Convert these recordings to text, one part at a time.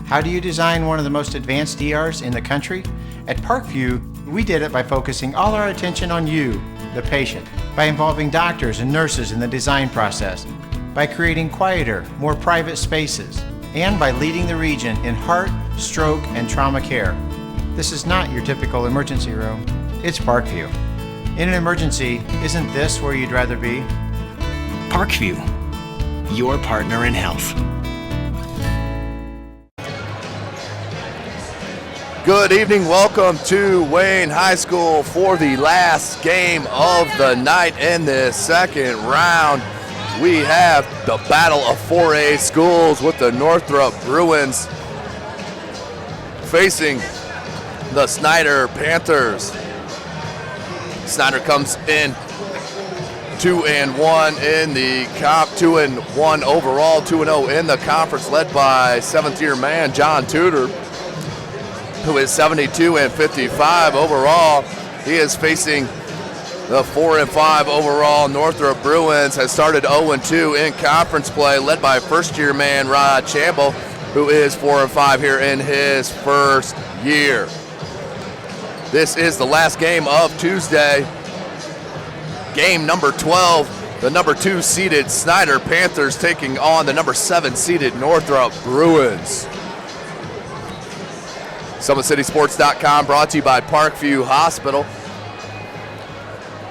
How do you design one of the most advanced ERs in the country? At Parkview, we did it by focusing all our attention on you, the patient, by involving doctors and nurses in the design process, by creating quieter, more private spaces, and by leading the region in heart, stroke, and trauma care. This is not your typical emergency room. It's Parkview. In an emergency, isn't this where you'd rather be? Parkview, your partner in health. Good evening, welcome to Wayne High School for the last game of the night in the second round. We have the battle of 4A schools with the Northrop Bruins facing the Snider Panthers. Snider comes in 2-1 in the comp, 2-1 overall, 2-0 in the conference, led by seventh-year man John Tudor, who is 72-55 overall. He is facing the 4-5 overall Northrop Bruins. Has started 0-2 in conference play, led by first-year man Rod Chamble, who is 4-5 here in his first year. This is the last game of Tuesday. Game number 12, the number 2 seeded Snider Panthers taking on the number 7 seeded Northrop Bruins. SummitCitySports.com brought to you by Parkview Hospital.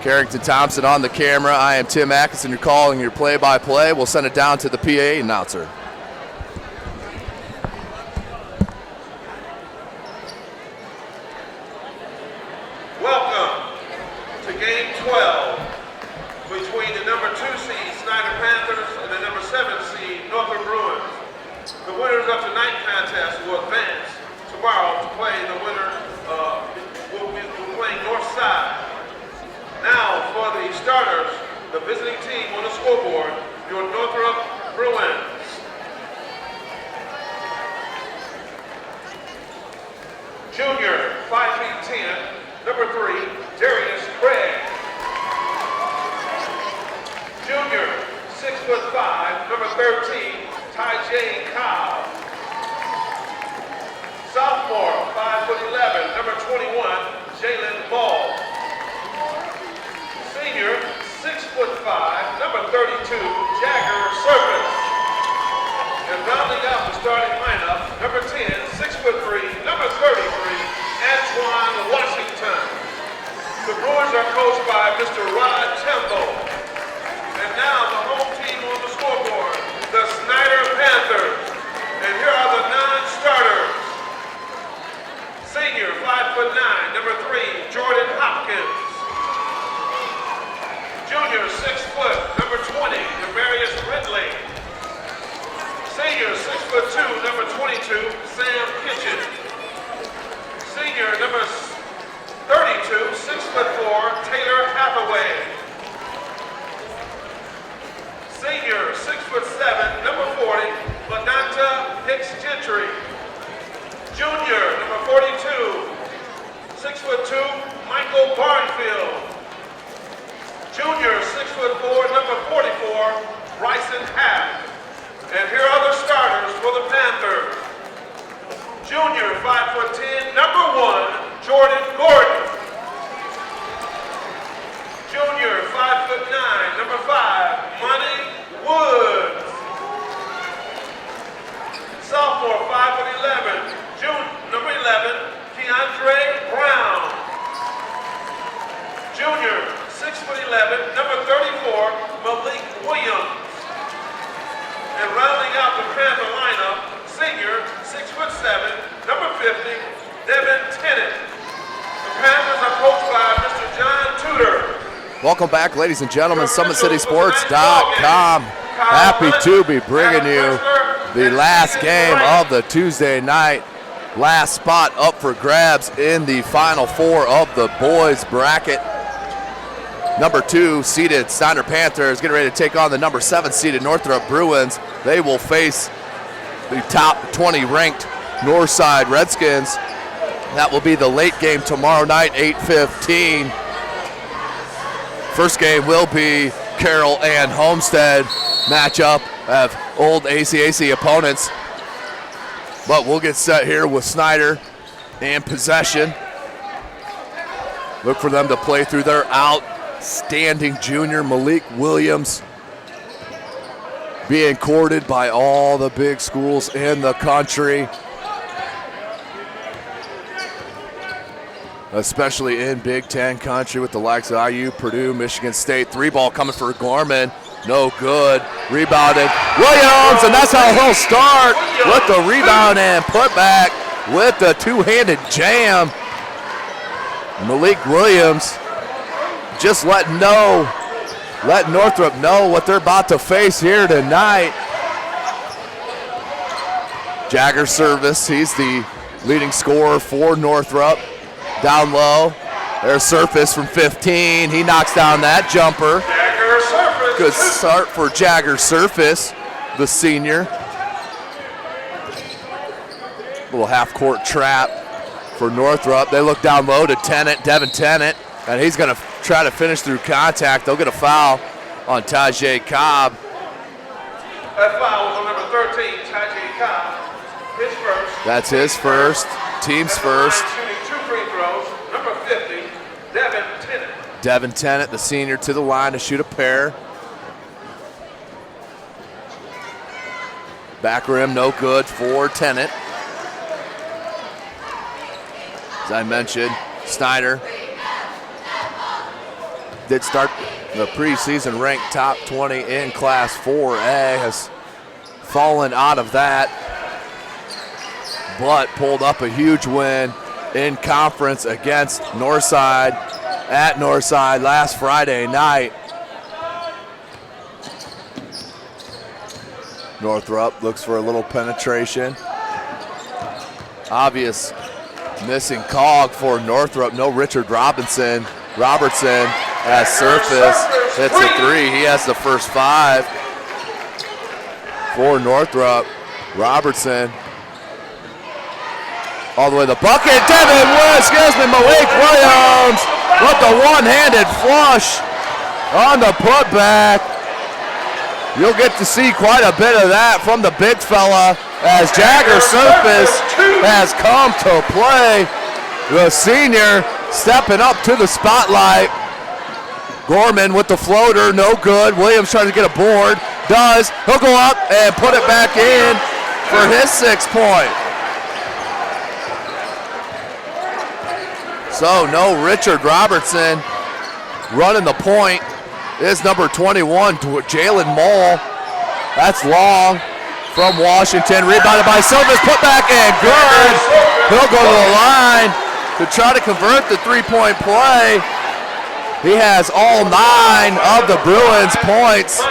Carrington Thompson on the camera. I am Tim Atkinson, you're calling your play-by-play. We'll send it down to the PA announcer. Welcome to Game 12 between the number 2 seed Snider Panthers and the number 7 seed Northrop Bruins. The winners of tonight's contest will advance tomorrow to play the winner. We're playing North Side. Now for the starters, the visiting team on the scoreboard, your Northrop Bruins. Junior, 5 feet 10, number 3, Darius Craig. Junior, 6'5", number 13, Ty J. Cobb. Sophomore, 5'11", number 21, Jalen Ball. Senior, 6'5", number 32, Jagger Serpent. And rounding out the starting lineup, number 10, 6'3", number 33, Antoine Washington. The Brewers are coached by Mr. Rod Temple. And now the home team on the scoreboard, the Snider Panthers. And here are the non-starters. Senior, 5'9", number 3, Jordan Hopkins. Junior, 6 foot, number 20, Demarius Ridley. Senior, 6'2", number 22, Sam Kitchen. Senior, number 32, 6'4", Taylor Hathaway. Senior, 6'7", number 40, LaDonta Hicks Gentry. Junior, number 42, 6'2", Michael Barnfield. Junior, 6'4", number 44, Bryson Happ. And here are the starters for the Panthers. Junior, 5'10", number 1, Jordan Gordon. Junior, 5'9", number 5, Monty Woods. Sophomore, 5'11", number 11, Keandre Brown. Junior, 6'11", number 34, Malik Williams. And rounding out the Panther lineup, senior, 6'7", number 50, Devin Tennant. The Panthers are coached by Mr. John Tudor. Welcome back, ladies and gentlemen. SummitCitySports.com. Happy to be bringing you the last game of the Tuesday night. Last spot up for grabs in the Final Four of the boys bracket. Number 2 seeded Snider Panthers getting ready to take on the number 7 seeded Northrop Bruins. They will face the top 20 ranked Northside Redskins. That will be the late game tomorrow night, 8:15. First game will be Carroll and Homestead matchup of old ACAC opponents. But we'll get set here with Snider and possession. Look for them to play through their outstanding junior Malik Williams, being courted by all the big schools in the country, especially in Big Ten country with the likes of IU, Purdue, Michigan State. 3-ball coming for Gorman. No good. Rebounded. Williams, and that's how he'll start with the rebound and put back with the two-handed jam. Malik Williams just letting Northrop know what they're about to face here tonight. Jagger service. He's the leading scorer for Northrop. Down low. There's Surface from 15. He knocks down that jumper. Good start for Jagger Surface, the senior. Little half-court trap for Northrop. They look down low to Devin Tennant, and he's going to try to finish through contact. They'll get a foul on Tajay Cobb. That foul was on number 13, Tajay Cobb. His first. That's his first, team's first. Shooting 2 free throws, number 50, Devin Tennant. Devin Tennant, the senior, to the line to shoot a pair. Back rim, no good for Tennant. As I mentioned, Snider did start the preseason ranked top 20 in Class 4A, has fallen out of that, but pulled up a huge win in conference against Northside at Northside last Friday night. Northrop looks for a little penetration. Obvious missing cog for Northrop. No Richard Robertson as Surface hits a 3. He has the first 5 for Northrop. Robertson all the way to the bucket. Malik Williams with the one-handed flush on the putback. You'll get to see quite a bit of that from the big fella as Jagger Surface has come to play. The senior stepping up to the spotlight. Gorman with the floater, no good. Williams trying to get a board, does. He'll go up and put it back in for his 6th point. So no Richard Robertson running the point. Is number 21, Jalen Moll. That's long from Washington. Rebounded by Silvers, put back and good. He'll go to the line to try to convert the 3-point play. He has all 9 of the Bruins' points.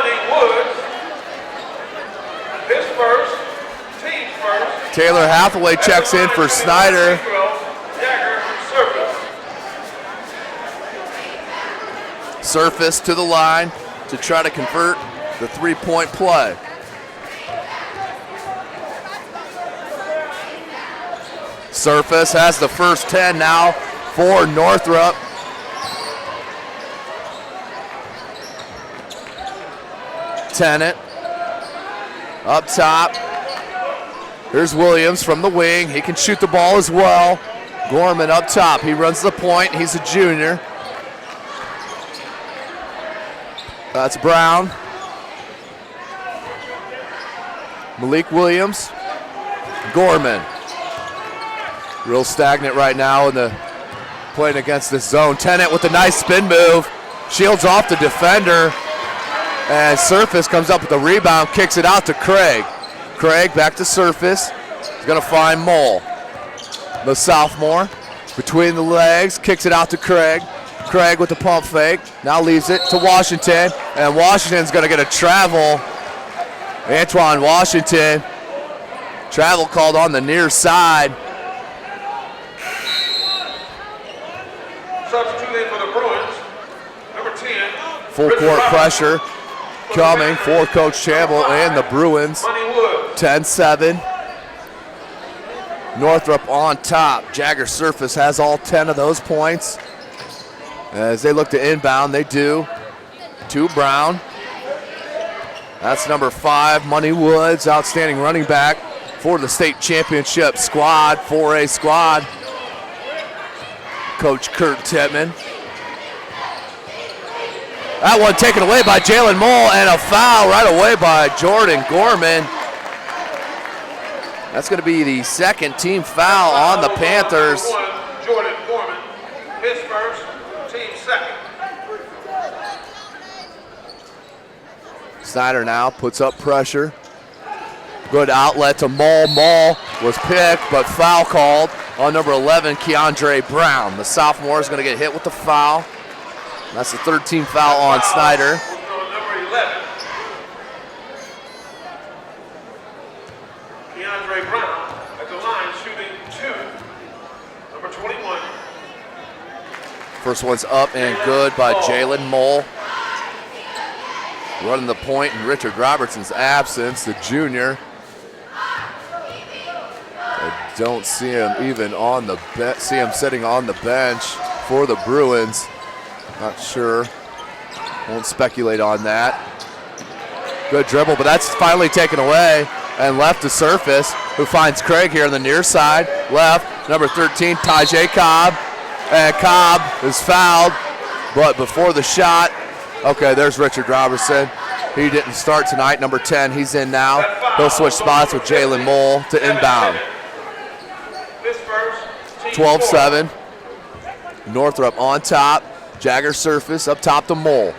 His first, team's first. Taylor Hathaway checks in for Snider. Surface to the line to try to convert the 3-point play. Surface has the first 10 now for Northrop. Tennant up top. Here's Williams from the wing. He can shoot the ball as well. Gorman up top. He runs the point. He's a junior. That's Brown. Malik Williams. Gorman. Real stagnant right now in the playing against this zone. Tennant with a nice spin move. Shields off the defender. And Surface comes up with the rebound, kicks it out to Craig. Craig back to Surface. He's going to find Moll. The sophomore between the legs, kicks it out to Craig. Craig with the pump fake, now leaves it to Washington, and Washington's going to get a travel. Antoine Washington, travel called on the near side. Substituting for the Bruins, number 10. Full court pressure coming for Coach Campbell and the Bruins. 10-7. Northrop on top. Jagger Surface has all 10 of those points. As they look to inbound, they do. To Brown. That's number 5, Money Woods, outstanding running back for the state championship squad, 4A squad. Coach Kurt Tittman. That one taken away by Jalen Mole, and a foul right away by Jordan Gorman. That's going to be the second team foul on the Panthers. Jordan Gorman, his first, team second. Snider now puts up pressure. Good outlet to Mole. Mole was picked, but foul called on number 11, Keandre Brown. The sophomore is going to get hit with the foul. That's the third team foul on Snider. Number 11, Keandre Brown at the line shooting 2. Number 21. First one's up and good by Jalen Mole. Running the point in Richard Robertson's absence, the junior. I don't see him even on the see him sitting on the bench for the Bruins. Not sure. Won't speculate on that. Good dribble, but that's finally taken away and left to Surface, who finds Craig here on the near side. Left, number 13, Tajay Cobb. And Cobb is fouled, but before the shot, okay, there's Richard Robertson. He didn't start tonight, number 10, he's in now. He'll switch spots with Jalen Mole to inbound. 12-7. Northrop on top. Jagger Surface up top to Mole.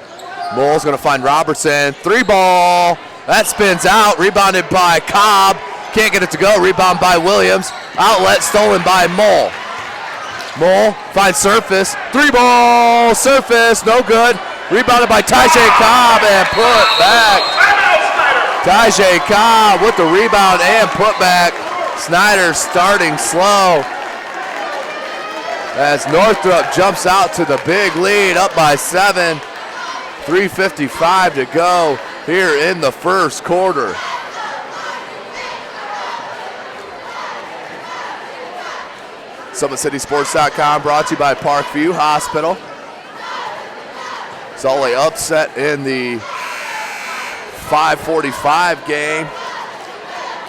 Mole's gonna find Robertson. 3-ball. That spins out. Rebounded by Cobb. Can't get it to go. Rebound by Williams. Outlet stolen by Mole. Mole finds Surface. 3-ball. Surface. No good. Rebounded by Tajay Cobb and put back. Tajay Cobb with the rebound and put back. Snider starting slow as Northrop jumps out to the big lead, up by 7. 3:55 to go here in the first quarter. SummitCitySports.com brought to you by Parkview Hospital. Saw an upset in the 5:45 game,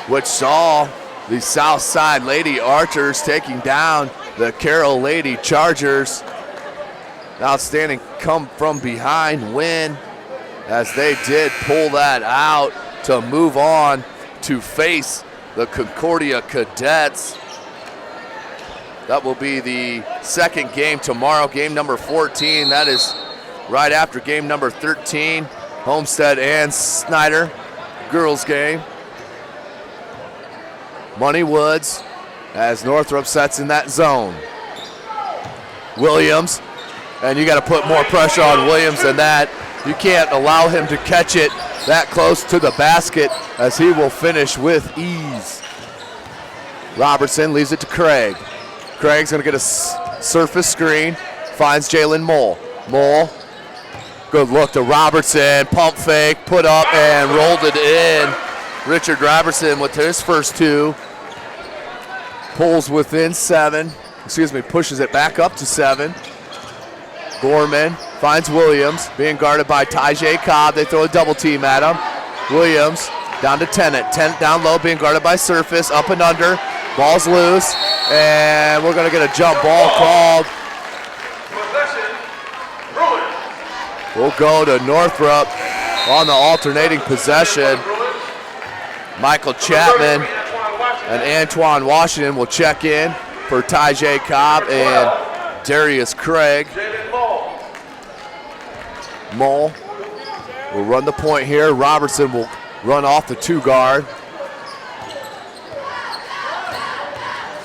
which saw the Southside Lady Archers taking down the Carroll Lady Chargers. Outstanding come from behind win, as they did pull that out to move on to face the Concordia Cadets. That will be the second game tomorrow, game number 14. That is right after game number 13, Homestead and Snider girls game. Money Woods as Northrop sets in that zone. Williams, and you got to put more pressure on Williams than that. You can't allow him to catch it that close to the basket, as he will finish with ease. Robertson leaves it to Craig. Craig's gonna get a surface screen, finds Jalen Mole. Mole, good look to Robertson, pump fake, put up and rolled it in. Richard Robertson with his first 2. Pulls within 7, pushes it back up to 7. Gorman finds Williams, being guarded by Tajay Cobb. They throw a double team at him. Williams down to Tennant. Tennant down low, being guarded by Surface, up and under. Ball's loose, and we're gonna get a jump ball called. We'll go to Northrop on the alternating possession. Michael Chapman and Antoine Washington will check in for Tajay Cobb and Darius Craig. Mole will run the point here. Robertson will run off the 2 guard.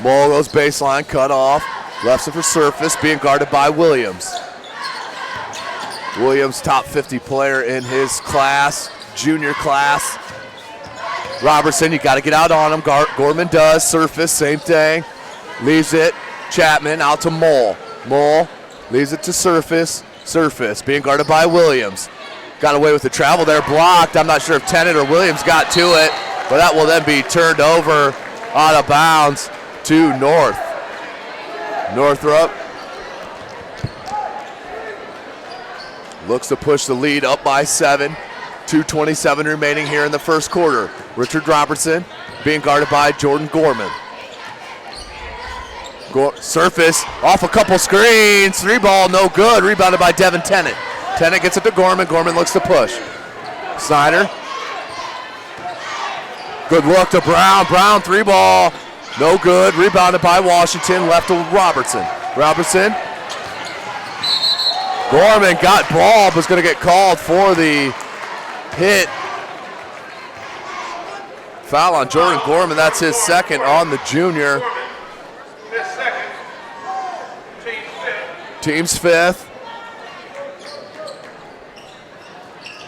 Mole goes baseline, cut off. Left it for Surface, being guarded by Williams. Williams, top 50 player in his class, junior class. Robertson, you got to get out on him. Gorman does. Surface, same thing. Leaves it. Chapman out to Mole. Mole leaves it to Surface. Surface being guarded by Williams. Got away with the travel there, blocked. I'm not sure if Tennant or Williams got to it, but that will then be turned over out of bounds to Northrop looks to push the lead up by 7. 2:27 remaining here in the first quarter. Richard Robertson being guarded by Jordan Gorman. Surface off a couple screens. 3-ball, no good. Rebounded by Devin Tennant. Tennant gets it to Gorman. Gorman looks to push. Snider. Good look to Brown. Brown, 3-ball, no good. Rebounded by Washington. Left to Robertson. Robertson. Gorman got ball, but was going to get called for the hit. Foul on Jordan Gorman. That's his second on the junior. Team's fifth.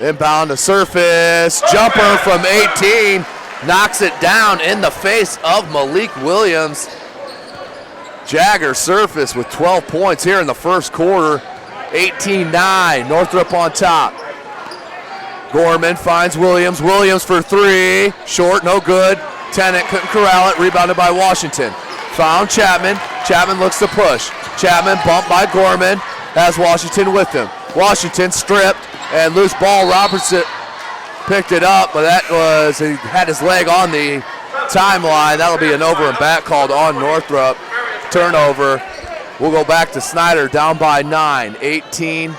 Inbound to Surface. Jumper from 18. Knocks it down in the face of Malik Williams. Jagger Surface with 12 points here in the first quarter. 18-9. Northrop on top. Gorman finds Williams. Williams for 3. Short, no good. Tennant couldn't corral it. Rebounded by Washington. Found Chapman. Chapman looks to push. Chapman bumped by Gorman. Has Washington with him. Washington stripped and loose ball. Robertson picked it up, but he had his leg on the timeline. That'll be an over and back called on Northrop. Turnover. We'll go back to Snider down by 9. 18-9.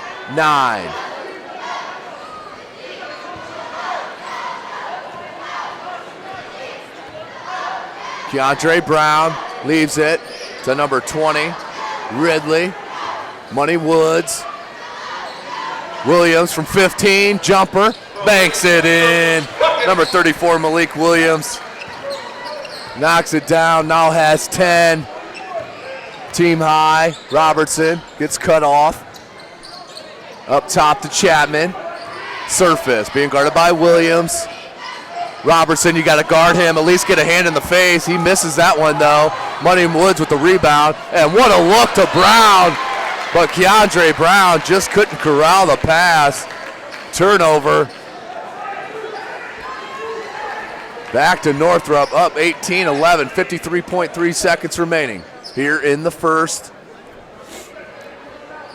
Keandre Brown leaves it to number 20, Ridley. Money Woods. Williams from 15, jumper, banks it in. Number 34, Malik Williams. Knocks it down, now has 10. Team high. Robertson gets cut off. Up top to Chapman. Surface being guarded by Williams. Robertson, you got to guard him, at least get a hand in the face. He misses that one though. Money Woods with the rebound. And what a look to Brown. But Keandre Brown just couldn't corral the pass. Turnover. Back to Northrop, up 18-11, 53.3 seconds remaining here in the first.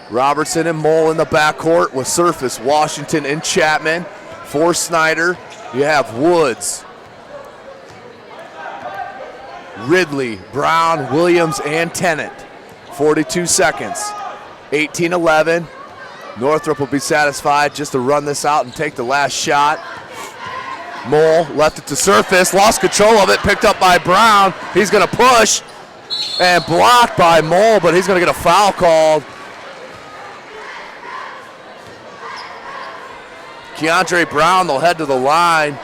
Robertson and Mole in the backcourt with Surface, Washington and Chapman. For Snider, you have Woods, Ridley, Brown, Williams, and Tennant. 42 seconds. 18-11. Northrop will be satisfied just to run this out and take the last shot. Mole left it to Surface, lost control of it, picked up by Brown. He's going to push and blocked by Mole, but he's going to get a foul called. Keandre Brown will head to the line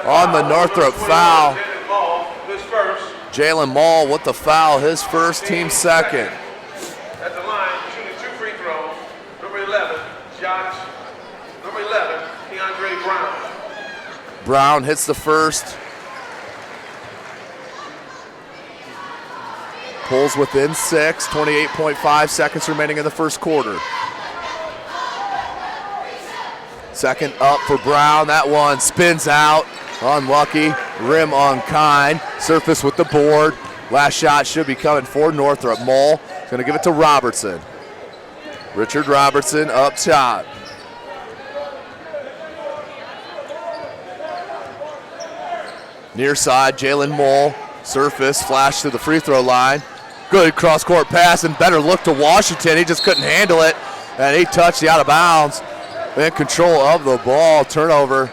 on the Northrop foul. Jalen Mall with the foul, his first, team second. At the line, shooting 2 free throws. Number 11, Josh. Number 11, Keandre Brown. Brown hits the first. Pulls within 6, 28.5 seconds remaining in the first quarter. Second up for Brown. That one spins out. Unlucky. Rim unkind. Surface with the board. Last shot should be coming for Northrop. Mole is going to give it to Robertson. Richard Robertson up top. Near side, Jalen Mole. Surface, flash to the free throw line. Good cross-court pass and better look to Washington. He just couldn't handle it, and he touched the out of bounds. In control of the ball. Turnover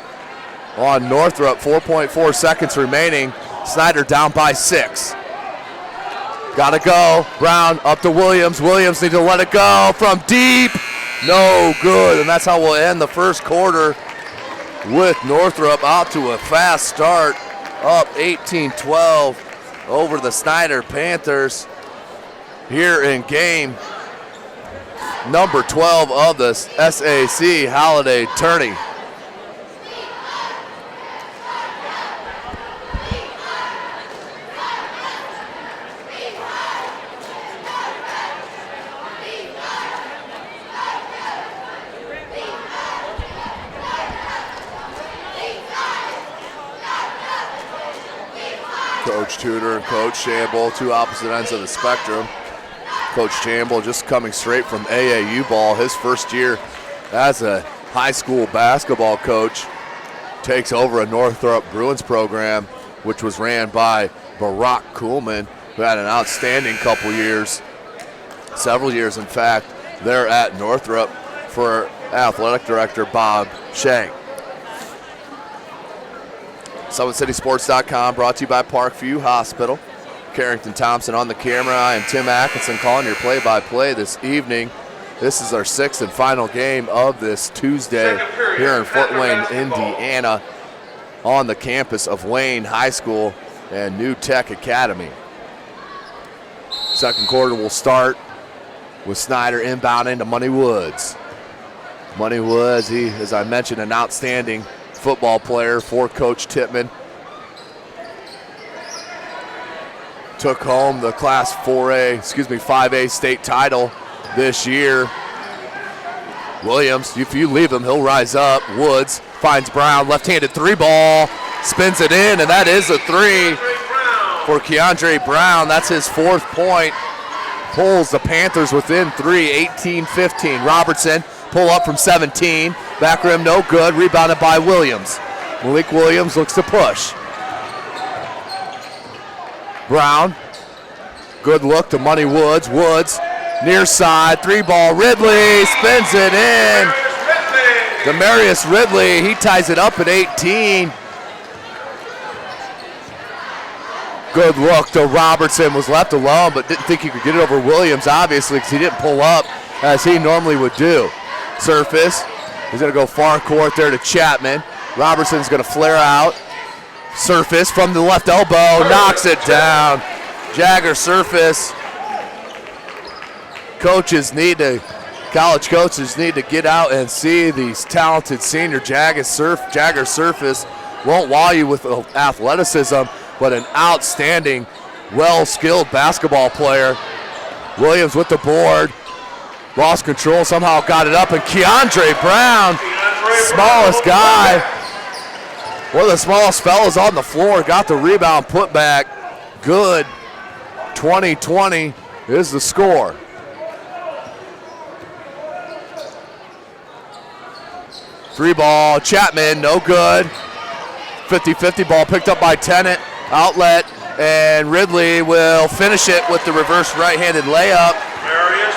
on Northrop. 4.4 seconds remaining. Snider down by 6. Gotta go. Brown up to Williams. Williams needs to let it go from deep. No good. And that's how we'll end the first quarter with Northrop out to a fast start. Up 18-12 over the Snider Panthers here in game number 12 of the SAC Holiday Tourney. Coach Tudor and Coach Shamble, two opposite ends of the spectrum. Coach Shamble just coming straight from AAU ball, his first year as a high school basketball coach. takes over a Northrop Bruins program, which was ran by Barack Kuhlman, who had an outstanding couple years, several years in fact, there at Northrop for athletic director Bob Shank. SummitCitySports.com brought to you by Parkview Hospital. Carrington Thompson on the camera. I am Tim Atkinson calling your play-by-play this evening. This is our sixth and final game of this Tuesday here in Fort Wayne, Indiana, on the campus of Wayne High School and New Tech Academy. Second quarter will start with Snider inbound into Money Woods. Money Woods, he, as I mentioned, an outstanding football player for Coach Tippmann. Took home the Class 5A state title this year. Williams, if you leave him, he'll rise up. Woods finds Brown, left-handed three ball, spins it in, and that is a three for Keandre Brown. That's his 4th point. Pulls the Panthers within 3, 18-15. Robertson pull up from 17. Back rim no good, rebounded by Williams. Malik Williams looks to push. Brown, good look to Money Woods. Woods, near side, three ball, Ridley spins it in. Demarius Ridley, he ties it up at 18. Good look to Robertson, was left alone, but didn't think he could get it over Williams, obviously, because he didn't pull up as he normally would do. Surface, he's gonna go far court there to Chapman. Robertson's gonna flare out. Surface from the left elbow, knocks it down. Jagger Surface. College coaches need to get out and see these talented senior Jagger Surface. Won't wow you with athleticism, but an outstanding, well-skilled basketball player. Williams with the board. Lost control, somehow got it up, and Keandre Brown, smallest guy, one of the smallest fellas on the floor, got the rebound, put back, good. 20-20 is the score. Free ball, Chapman, no good. 50-50 ball picked up by Tennant, outlet, and Ridley will finish it with the reverse right-handed layup.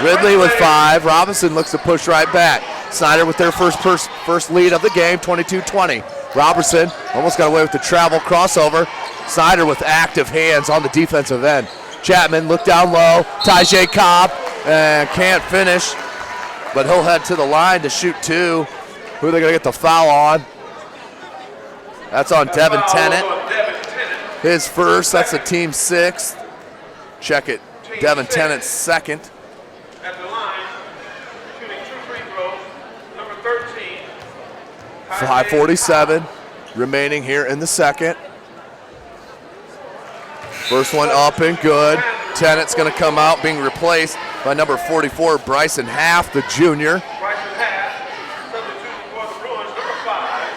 Ridley with 5. Robinson looks to push right back. Snider with their first lead of the game, 22-20. Robertson almost got away with the travel crossover. Snider with active hands on the defensive end. Chapman look down low. Tajay Cobb and can't finish, but he'll head to the line to shoot 2. Who are they going to get the foul on? That's on Devin Tennant. His first, that's the team 6th. Check it, Devin Tennant's 2nd. At the line, shooting 2 free throws, number 13. 5:47 remaining here in the second. First one up and good. Tennant's going to come out, being replaced by number 44, Bryson Half, the junior. Bryson Half, substituting for the Bruins, number 5,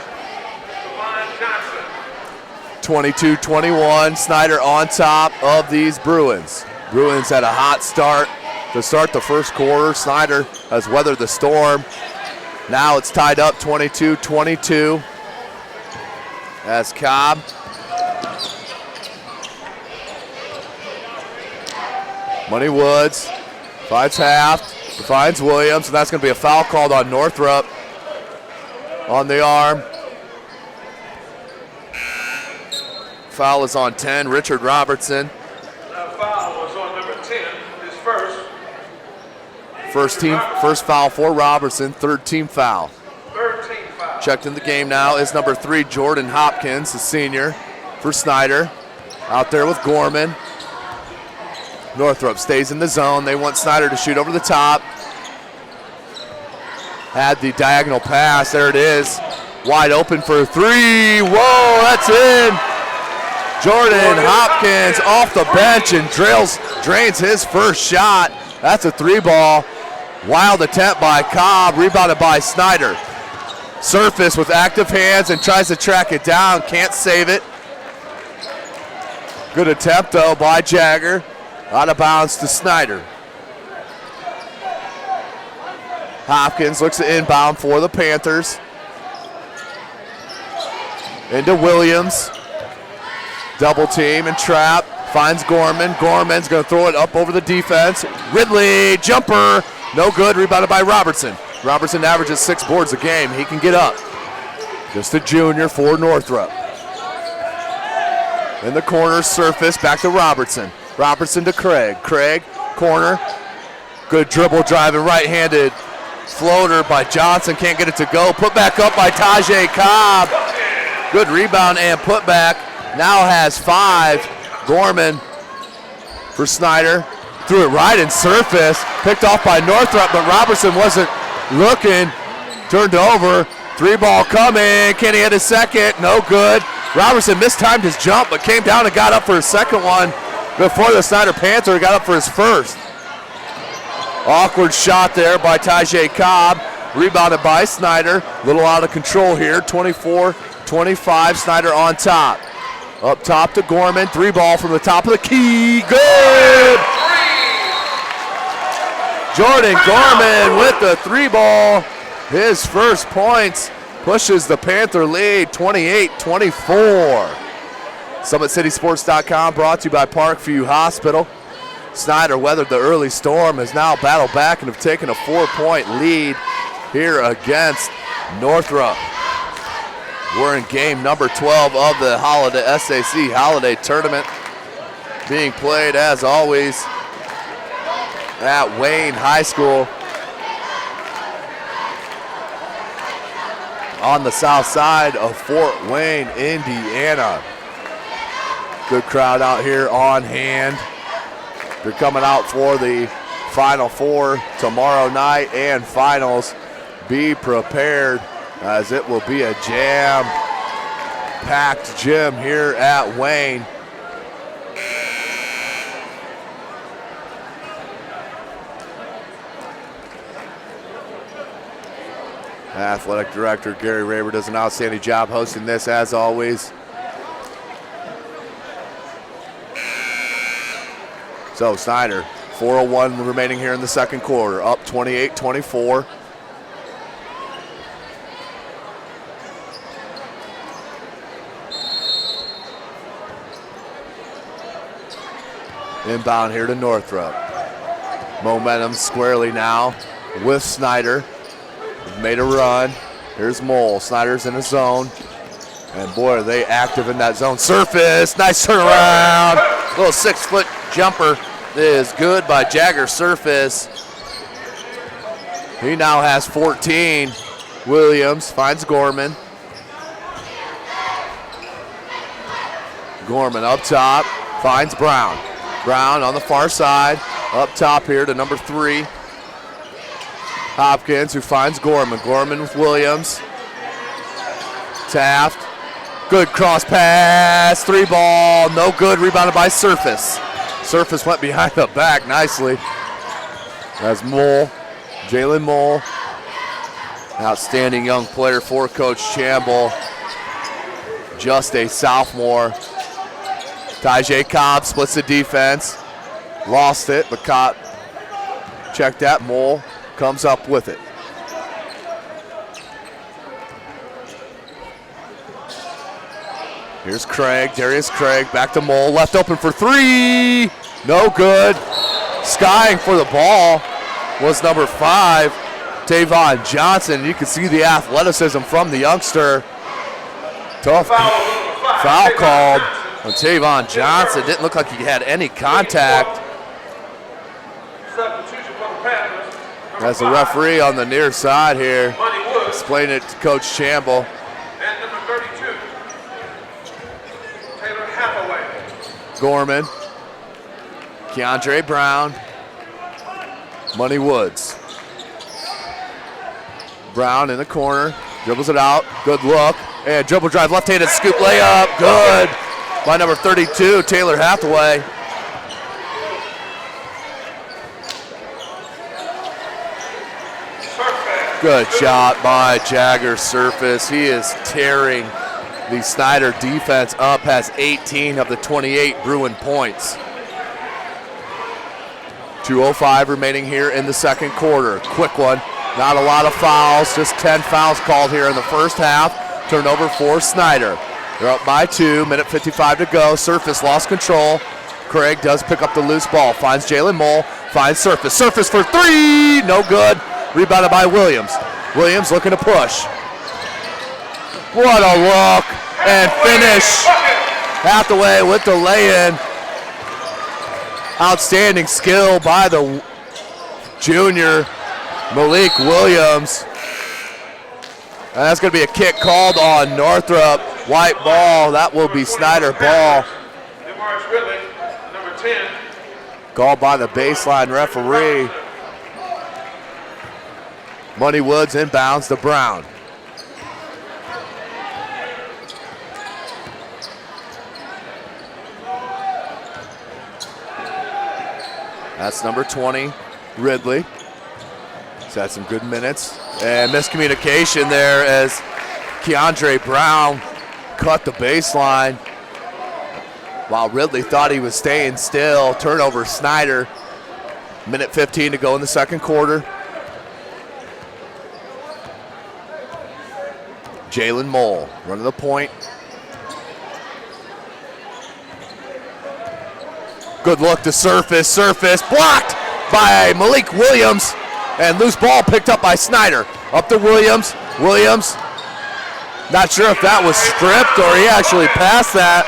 Devon Johnson. 22-21, Snider on top of these Bruins. Bruins had a hot start to start the first quarter. Snider has weathered the storm. Now it's tied up 22-22 as Cobb Money Woods finds Half, finds Williams, and that's going to be a foul called on Northrop on the arm. Foul is on 10, Richard Robertson. That foul was on number 10, his first. First foul for Robertson, 3rd team foul. 3rd team foul. Checked in the game now is number 3, Jordan Hopkins, the senior for Snider. Out there with Gorman. Northrop stays in the zone. They want Snider to shoot over the top. Had the diagonal pass. There it is. Wide open for 3. Whoa, that's in. Jordan Hopkins off the bench and drains his first shot. That's a 3 ball. Wild attempt by Cobb, rebounded by Snider. Surface with active hands and tries to track it down. Can't save it. Good attempt though by Jagger. Out of bounds to Snider. Hopkins looks to inbound for the Panthers. into Williams. Double team and trap. Finds Gorman. Gorman's going to throw it up over the defense. Ridley, jumper. No good. Rebounded by Robertson. Robertson averages 6 boards a game. He can get up. Just a junior for Northrop. In the corner, surface, back to Robertson. Robertson to Craig. Craig, corner. Good dribble driving, right-handed floater by Johnson. Can't get it to go. Put back up by Tajay Cobb. Good rebound and put back. Now has 5. Gorman for Snider. Threw it right in surface. Picked off by Northrop, but Robertson wasn't looking. Turned over. 3-ball coming. Can he hit a second? No good. Robertson mistimed his jump, but came down and got up for his second one before the Snider Panther got up for his first. Awkward shot there by Tajay Cobb. Rebounded by Snider. A little out of control here. 24-25. Snider on top. Up top to Gorman. 3-ball from the top of the key. Good! Jordan Gorman with the 3-ball. His first points pushes the Panther lead 28-24. SummitCitySports.com brought to you by Parkview Hospital. Snider weathered the early storm, has now battled back and have taken a 4-point lead here against Northrop. We're in game number 12 of the SAC Holiday Tournament, being played as always at Wayne High School on the south side of Fort Wayne, Indiana. Good crowd out here on hand. They're coming out for the Final Four tomorrow night and finals. Be prepared, as it will be a jam-packed gym here at Wayne. Athletic Director Gary Raber does an outstanding job hosting this, as always. So Snider, 4:01 remaining here in the second quarter, up 28-24. Inbound here to Northrop. Momentum squarely now with Snider. Made a run. Here's Mole. Snider's in a zone. And boy, are they active in that zone. Surface, nice turnaround. Little 6-foot jumper is good by Jagger Surface. He now has 14. Williams finds Gorman. Gorman up top, finds Brown. Brown on the far side, up top here to number 3. Hopkins, who finds Gorman. Gorman with Williams. Taft. Good cross pass. 3-ball. No good. Rebounded by Surface. Surface went behind the back nicely. That's Mole. Jalen Mole. Outstanding young player for Coach Chamble. Just a sophomore. Tajay Cobb splits the defense. Lost it, but Cobb checked that. Mole comes up with it. Here's Craig, Darius Craig, back to Mole, left open for 3. No good. Skying for the ball was number 5, Tavon Johnson. You can see the athleticism from the youngster. Tough foul called on Tavon Johnson. Didn't look like he had any contact. As the referee on the near side here, explaining it to Coach Chamble. And number 32, Taylor Hathaway. Gorman, Keandre Brown, Money Woods. Brown in the corner, dribbles it out, good look, and dribble drive, left-handed scoop layup, good by number 32, Taylor Hathaway. Good shot by Jagger Surface. He is tearing the Snider defense up, has 18 of the 28 Bruin points. 2:05 remaining here in the second quarter. Quick one, not a lot of fouls, just 10 fouls called here in the first half. Turnover for Snider. They're up by 2, minute 55 to go. Surface lost control. Craig does pick up the loose ball, finds Jalen Mole, finds Surface. Surface for 3, no good. Rebounded by Williams. Williams looking to push. What a look, and finish. Hathaway with the lay-in. Outstanding skill by the junior, Malik Williams. And that's going to be a kick called on Northrop. White ball, that will be Snider ball. Number 10. Called by the baseline referee. Money Woods inbounds to Brown. That's number 20, Ridley. He's had some good minutes. And miscommunication there as Keandre Brown cut the baseline while Ridley thought he was staying still. Turnover, Snider. Minute 15 to go in the second quarter. Jalen Mole running the point. Good look to Surface. Surface blocked by Malik Williams. And loose ball picked up by Snider. Up to Williams. Williams, not sure if that was stripped or he actually passed that.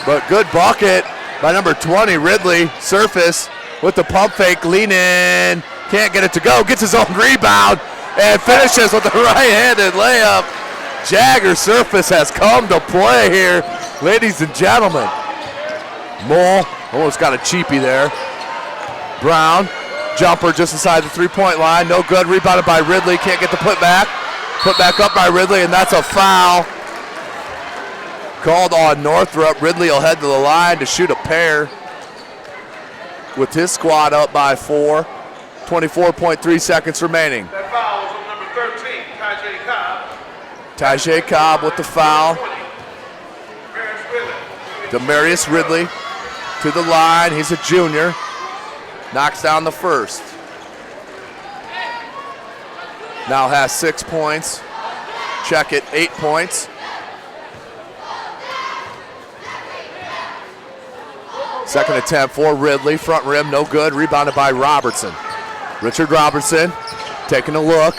But good bucket by number 20, Ridley. Surface with the pump fake, lean in. Can't get it to go. Gets his own rebound and finishes with the right-handed layup. Jagger Surface has come to play here, ladies and gentlemen. Mole almost got a cheapie there. Brown, jumper just inside the three-point line. No good, rebounded by Ridley. Can't get the putback. Put back up by Ridley, and that's a foul. Called on Northrop. Ridley will head to the line to shoot a pair with his squad up by 4. 24.3 seconds remaining. That foul was on number 13, Tajay Cobb. Tajay Cobb with the foul. Demarius Ridley to the line. He's a junior. Knocks down the first. Now has 6 points. Check it, 8 points. Second attempt for Ridley. Front rim, no good. Rebounded by Robertson. Richard Robertson taking a look.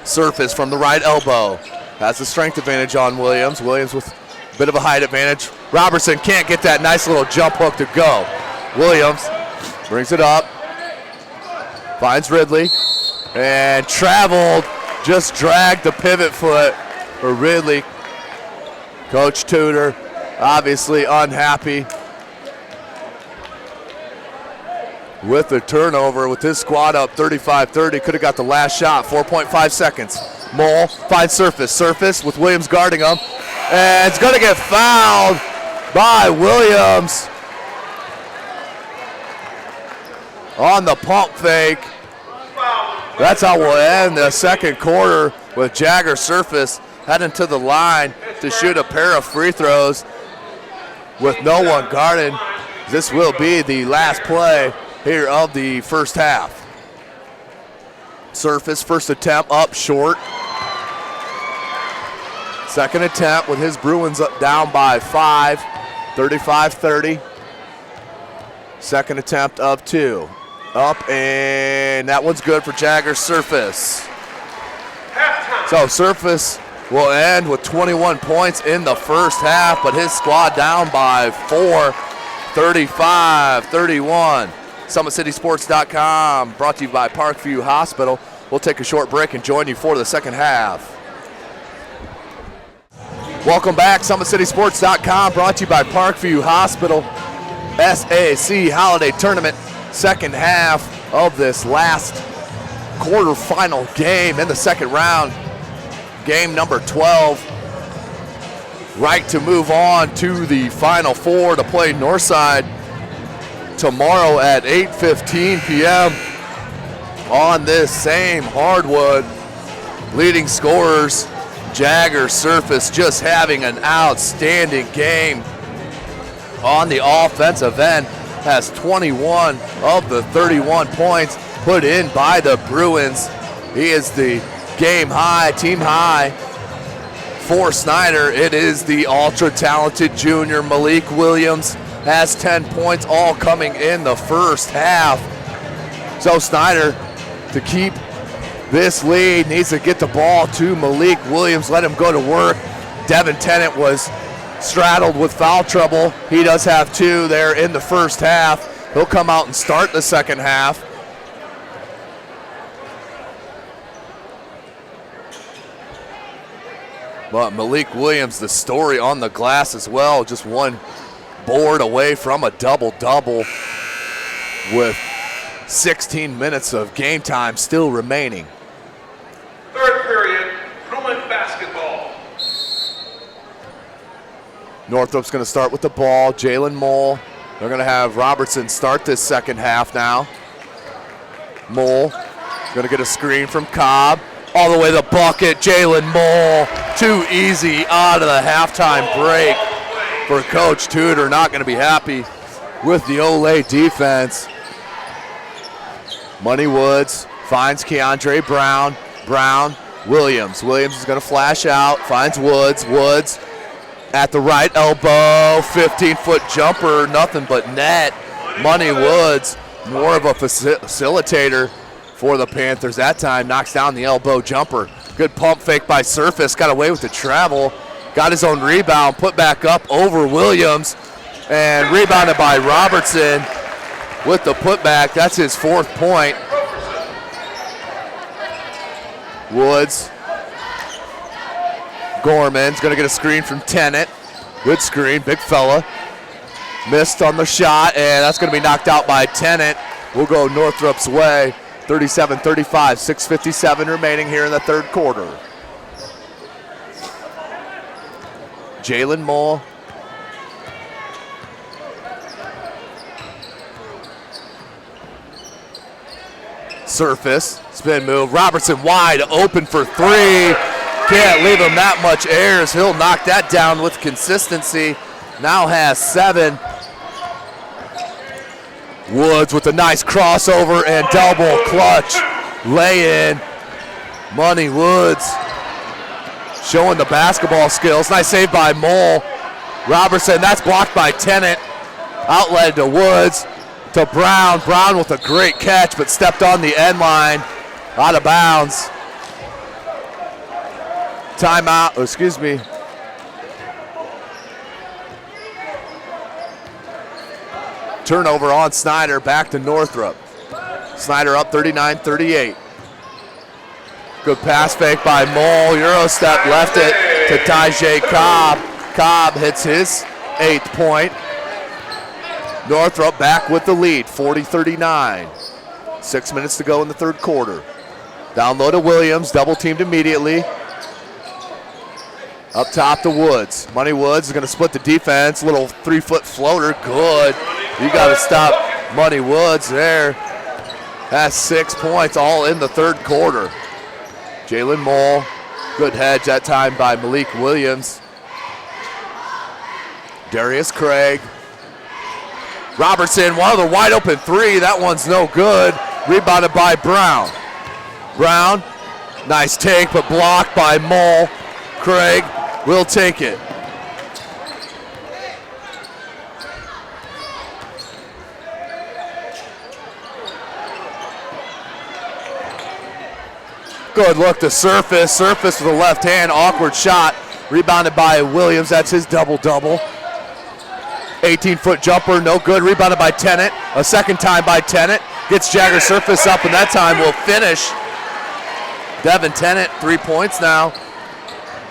Surface from the right elbow. Has the strength advantage on Williams. Williams with a bit of a height advantage. Robertson can't get that nice little jump hook to go. Williams brings it up. Finds Ridley. And traveled. Just dragged the pivot foot for Ridley. Coach Tudor obviously unhappy with the turnover with his squad up 35-30. Could have got the last shot, 4.5 seconds. Mole finds Surface. Surface with Williams guarding him. And it's going to get fouled by Williams on the pump fake. That's how we'll end the second quarter with Jagger Surface heading to the line to shoot a pair of free throws with no one guarding. This will be the last play here of the first half. Surface, first attempt up short. Second attempt with his Bruins up down by 5, 35-30. Second attempt of 2. Up, and that one's good for Jagger Surface. So Surface will end with 21 points in the first half, but his squad down by 4, 35-31. SummitCitySports.com, brought to you by Parkview Hospital. We'll take a short break and join you for the second half. Welcome back, SummitCitySports.com, brought to you by Parkview Hospital. SAC Holiday Tournament, second half of this last quarterfinal game in the second round. Game number 12. Right to move on to the Final Four to play Northside tomorrow at 8:15 p.m. on this same hardwood. Leading scorers, Jagger Surface just having an outstanding game on the offensive end. Has 21 of the 31 points put in by the Bruins. He is the game high, team high For Snider, it is the ultra-talented junior Malik Williams. Has 10 points, all coming in the first half. So Snider, to keep this lead, needs to get the ball to Malik Williams, let him go to work. Devin Tennant was straddled with foul trouble. He does have 2 there in the first half. He'll come out and start the second half. But Malik Williams, the story on the glass as well, just one board away from a double-double with 16 minutes of game time still remaining. Third period, Bruin basketball. Northrop's going to start with the ball. Jalen Mole. They're going to have Robertson start this second half now. Mole going to get a screen from Cobb. All the way to the bucket. Jalen Mole. Too easy out of the halftime break for Coach Tudor. Not going to be happy with the Olay defense. Money Woods finds Keandre Brown. Brown, Williams. Williams is going to flash out. Finds Woods. Woods at the right elbow. 15-foot jumper. Nothing but net. Money Woods, more of a facilitator for the Panthers. That time knocks down the elbow jumper. Good pump fake by Surface. Got away with the travel. Got his own rebound. Put back up over Williams. And rebounded by Robertson with the putback. That's his 4th point. Woods. Gorman's going to get a screen from Tennant. Good screen. Big fella. Missed on the shot. And that's going to be knocked out by Tennant. We'll go Northrop's way. 37-35, 6:57 remaining here in the third quarter. Jalen Mole. Surface, spin move. Robertson wide open for 3. Can't leave him that much air as he'll knock that down with consistency. Now has 7. Woods with a nice crossover and double clutch lay-in. Money Woods showing the basketball skills. Nice save by Mole. Robertson, that's blocked by Tennant. Outlet to Woods, to Brown. Brown with a great catch, but stepped on the end line. Out of bounds. Timeout, excuse me. Turnover on Snider, back to Northrop. Snider up 39-38. Good pass fake by Mole. Euro step, left it to Tajay Cobb. Cobb hits his 8th point. Northrop back with the lead, 40-39. 6 minutes to go in the third quarter. Down low to Williams, double teamed immediately. Up top to Woods. Money Woods is going to split the defense. Little 3-foot floater, good. You got to stop Money Woods there. That's 6 points all in the third quarter. Jalen Mole, good hedge that time by Malik Williams. Darius Craig. Robertson, one of the wide open 3. That one's no good. Rebounded by Brown. Brown, nice take, but blocked by Mole. Craig will take it. Good look to Surface. Surface with the left hand, awkward shot. Rebounded by Williams, that's his double-double. 18-foot jumper, no good. Rebounded by Tennant. A second time by Tennant. Gets Jagger Surface up, and that time will finish. Devin Tennant, 3 points now.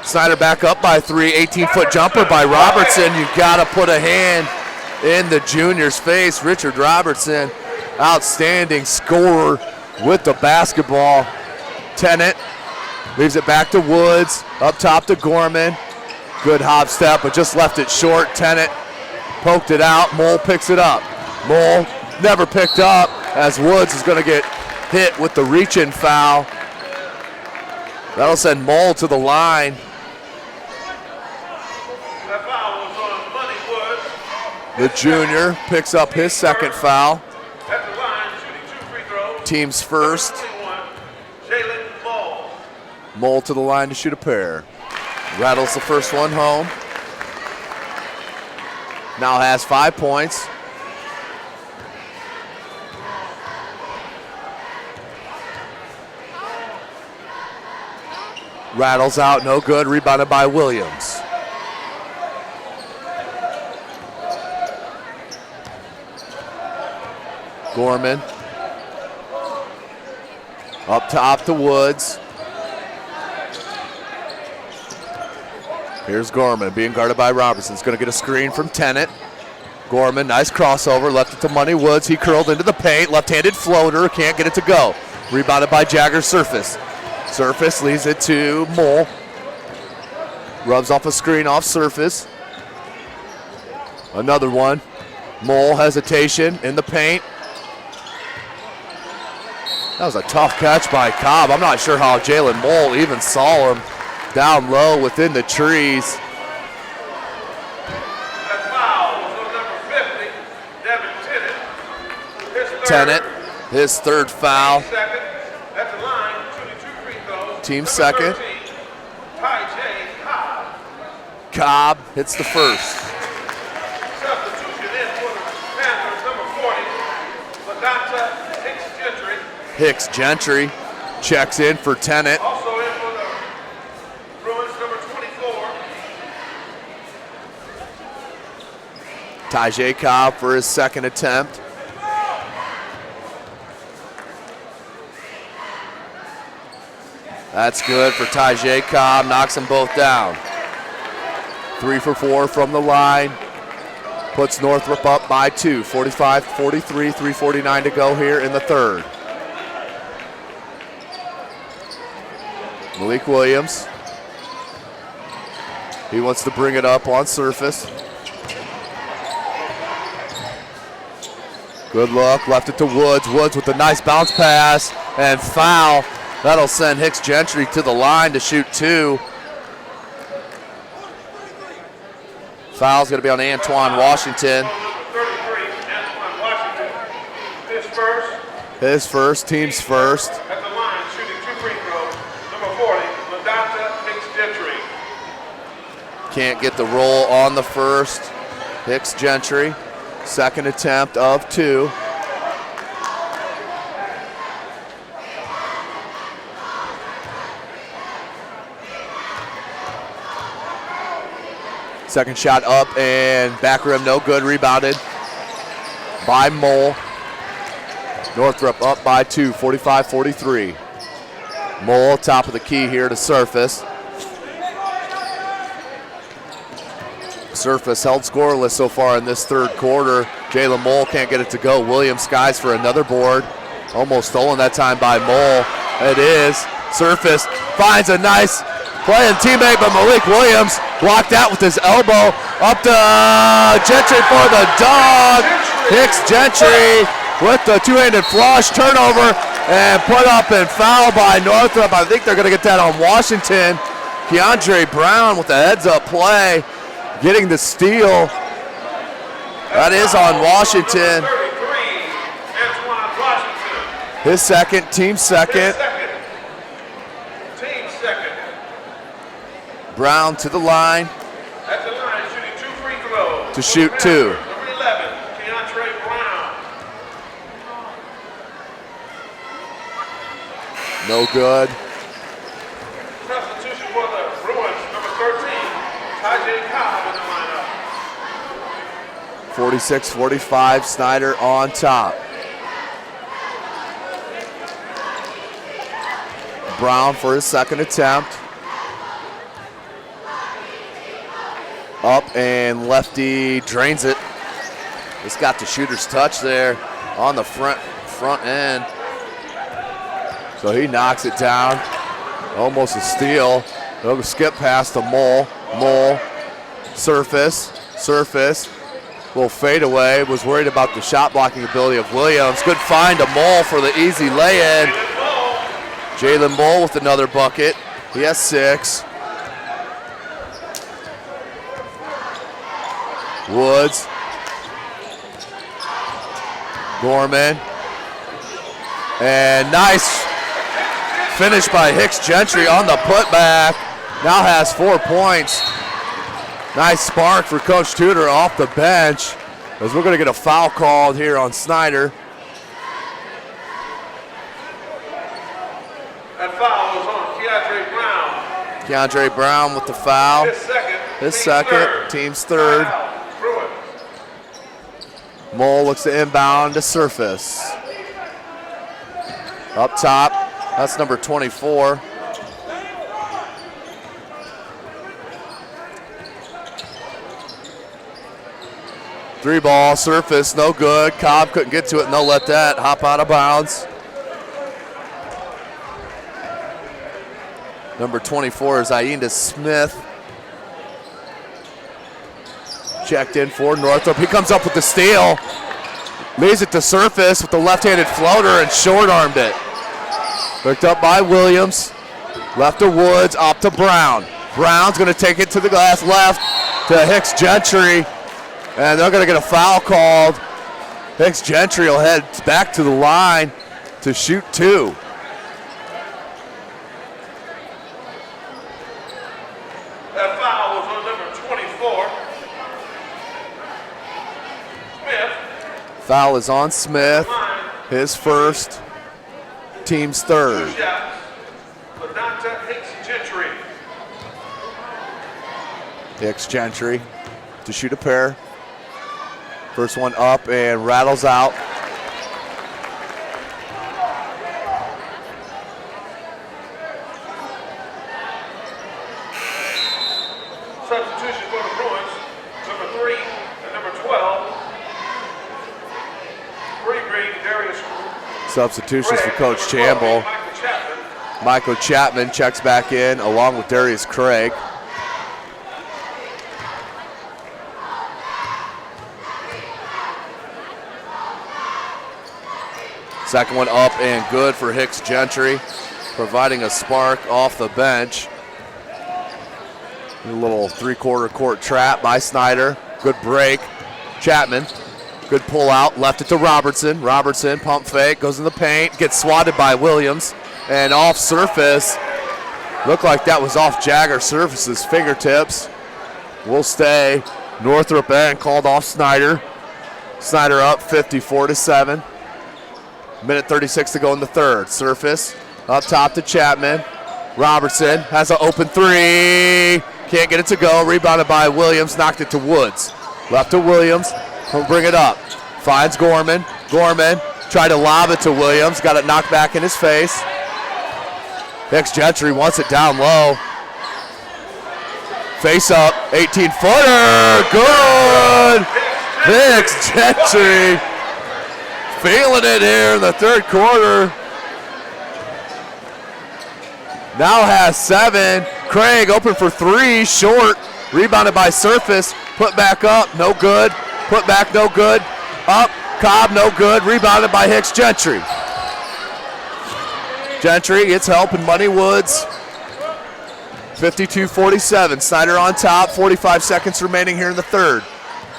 Snider back up by 3. 18-foot jumper by Robertson. You gotta put a hand in the junior's face. Richard Robertson, outstanding scorer with the basketball. Tennant leaves it back to Woods. Up top to Gorman. Good hop step, but just left it short. Tennant poked it out. Mole picks it up. Mole never picked up as Woods is going to get hit with the reach-in foul. That'll send Mole to the line. That foul was on Money Woods. The junior picks up his second foul. At the line, shooting 2 free throws. Team's first. Jalen Mole. Mole to the line to shoot a pair. Rattles the first one home. Now has 5 points. Rattles out, no good. Rebounded by Williams. Gorman. Up top to Woods. Here's Gorman being guarded by Robertson. He's going to get a screen from Tennant. Gorman, nice crossover, left it to Money Woods. He curled into the paint, left-handed floater, can't get it to go. Rebounded by Jagger Surface. Surface leaves it to Mole. Rubs off a screen off Surface. Another one. Mole hesitation in the paint. That was a tough catch by Cobb. I'm not sure how Jalen Mole even saw him down low within the trees. That foul was on number 50, Devin Tennant. His third foul. Second, at the line, shooting 2 free throws. Team Number second. 13, Ty-J Cobb. Cobb hits the first. Substitution in for the Panthers, number 40, Ladonta Hicks-Gentry. Hicks-Gentry checks in for Tennant. Also in for the Bruins, number 24. Ty-J Cobb for his second attempt. That's good for Ty-J Cobb, knocks them both down. 3 for 4 from the line. Puts Northrop up by 2, 45-43, 3:49 to go here in the third. Malik Williams. He wants to bring it up on Surface. Good look, left it to Woods. Woods with a nice bounce pass and foul. That'll send Hicks-Gentry to the line to shoot 2. Foul's going to be on Antoine Washington. 33, Antoine Washington. His first, team's first. At the line, shooting 2 free throws. Number 40, Ladonta Hicks-Gentry. Can't get the roll on the first. Hicks-Gentry, second attempt of 2. Second shot up and back rim, no good. Rebounded by Mole. Northrop up by 2, 45-43. Mole, top of the key here to Surface. Surface held scoreless so far in this third quarter. Jalen Mole can't get it to go. Williams skies for another board. Almost stolen that time by Mole. It is. Surface finds a nice playing teammate, but Malik Williams blocked out with his elbow. Up to Gentry for the dog. Hicks-Gentry with the two-handed flush, turnover, and put up and foul by Northrop. I think they're going to get that on Washington. Keandre Brown with the heads-up play, getting the steal. That is on Washington. 33, Antoine Washington. His second, team second. Team second. Brown to the line At the line, shooting 2 free throws. to shoot 2. Number 11, Keandre Brown. No good. Substitution for the Bruins, number 13, Ty-J Cobb in the lineup. 46-45, Snider on top. Brown for his second attempt. Up and lefty drains it. Just got the shooter's touch there on the front end. So he knocks it down. Almost a steal. They'll skip past the Mole. Mole, Surface. Will fade away. Was worried about the shot blocking ability of Williams. Good find to Mole for the easy lay-in. Jalen Mole with another bucket. He has 6. Woods. Gorman. And nice finish by Hicks-Gentry on the putback. now has 4 points. Nice spark for Coach Tudor off the bench, as we're going to get a foul called here on Snider. That foul was on Keandre Brown. Keandre Brown with the foul. His second, team's third. Mole looks to inbound to Surface. Up top, that's number 24. Three ball, Surface, no good. Cobb couldn't get to it, and they'll let that hop out of bounds. Number 24 is Aida Smith. Checked in for Northrop. He comes up with the steal. Leaves it to Surface with the left-handed floater and short-armed it. Picked up by Williams. Left to Woods, up to Brown. Brown's going to take it to the glass left to Hicks Gentry. And they're going to get a foul called. Hicks Gentry will head back to the line to shoot 2. That foul was on number 24. Smith. Foul is on Smith. His first, team's third. 2 shots for Dante Hicks Gentry. Hicks Gentry to shoot a pair. First one up and rattles out. Substitution for the Bruins, number 3 and number 12. Green, Darius. Substitutions for Coach Chamble. Michael Chapman checks back in along with Darius Craig. Second one up and good for Hicks Gentry, providing a spark off the bench. A little three-quarter court trap by Snider. Good break. Chapman, good pull out, left it to Robertson. Robertson, pump fake, goes in the paint, gets swatted by Williams, and off Surface. Looked like that was off Jagger Surface's fingertips. Will stay. Northrop and called off Snider. Snider up 54-7. Minute 36 to go in the third. Surface up top to Chapman. Robertson has an open three. Can't get it to go. Rebounded by Williams. Knocked it to Woods. Left to Williams. He'll bring it up. Finds Gorman. Gorman tried to lob it to Williams. Got it knocked back in his face. Hicks Gentry wants it down low. Face up. 18-footer. Good. Hicks Gentry. Feeling it here in the third quarter. Now has 7. Craig open for 3, short. Rebounded by Surface. Put back up, no good. Put back, no good. Up, Cobb, no good. Rebounded by Hicks Gentry. Gentry gets help in Money Woods. 52-47. Snider on top. 45 seconds remaining here in the third.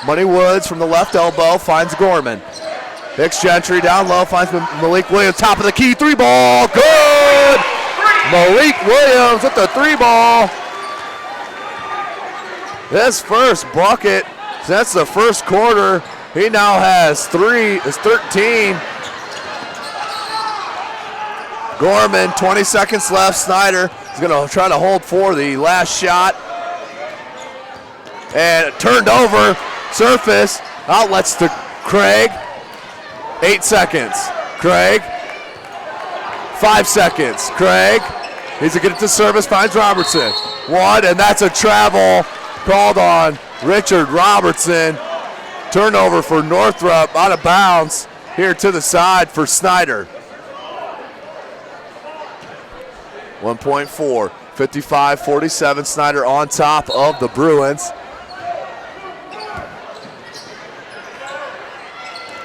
Money Woods from the left elbow finds Gorman. Hicks Gentry down low, finds Malik Williams, top of the key, 3-ball, good! Malik Williams with the 3-ball. His first bucket, that's the first quarter. He now has 3, is 13. Gorman, 20 seconds left. Snider is gonna try to hold for the last shot. And it turned over, Surface, outlets to Craig. 8 seconds. Craig. 5 seconds. Craig. Needs to get it to service. Finds Robertson. 1, and that's a travel called on Richard Robertson. Turnover for Northrop. Out of bounds here to the side for Snider. 1.4. 55-47. Snider on top of the Bruins.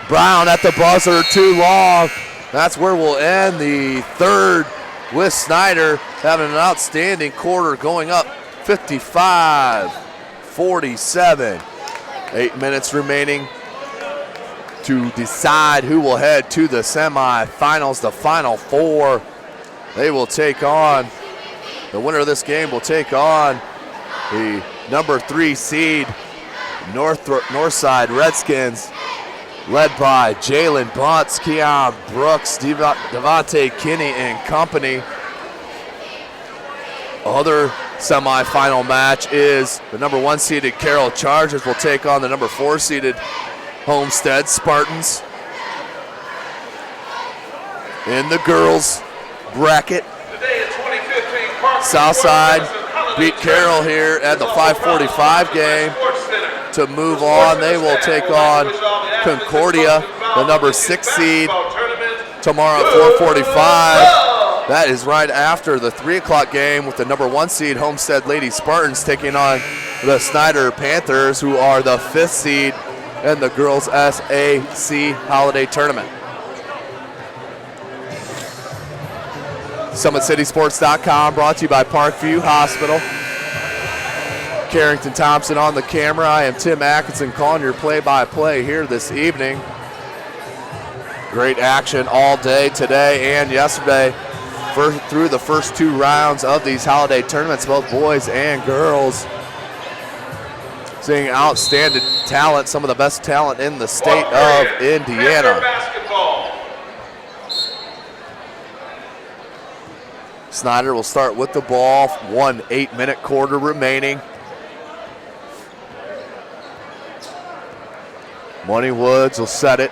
Brown at the buzzer, too long. That's where we'll end the third with Snider having an outstanding quarter, going up 55-47. 8 minutes remaining to decide who will head to the semifinals, the Final Four. They will take on The winner of this game will take on the number 3 seed Northside Redskins, led by Jalen Bunce, Keon Brooks, Devontae Kinney and company. Other semifinal match is the number 1 seeded Carroll Chargers will take on the number 4 seeded Homestead Spartans. In the girls bracket, Southside beat Carroll here at the 5:45 game. To move on, they will take on Concordia, the number 6 seed, tomorrow at 4:45. That is right after the 3 o'clock game with the number 1 seed Homestead Lady Spartans taking on the Snider Panthers, who are the 5th seed in the girls SAC Holiday Tournament. SummitCitySports.com brought to you by Parkview Hospital. Carrington Thompson on the camera. I am Tim Atkinson calling your play-by-play here this evening. Great action all day today and yesterday through the first 2 rounds of these holiday tournaments, both boys and girls. Seeing outstanding talent, some of the best talent in the state of Indiana. Snider will start with the ball, 1 8-minute quarter remaining. Money Woods will set it.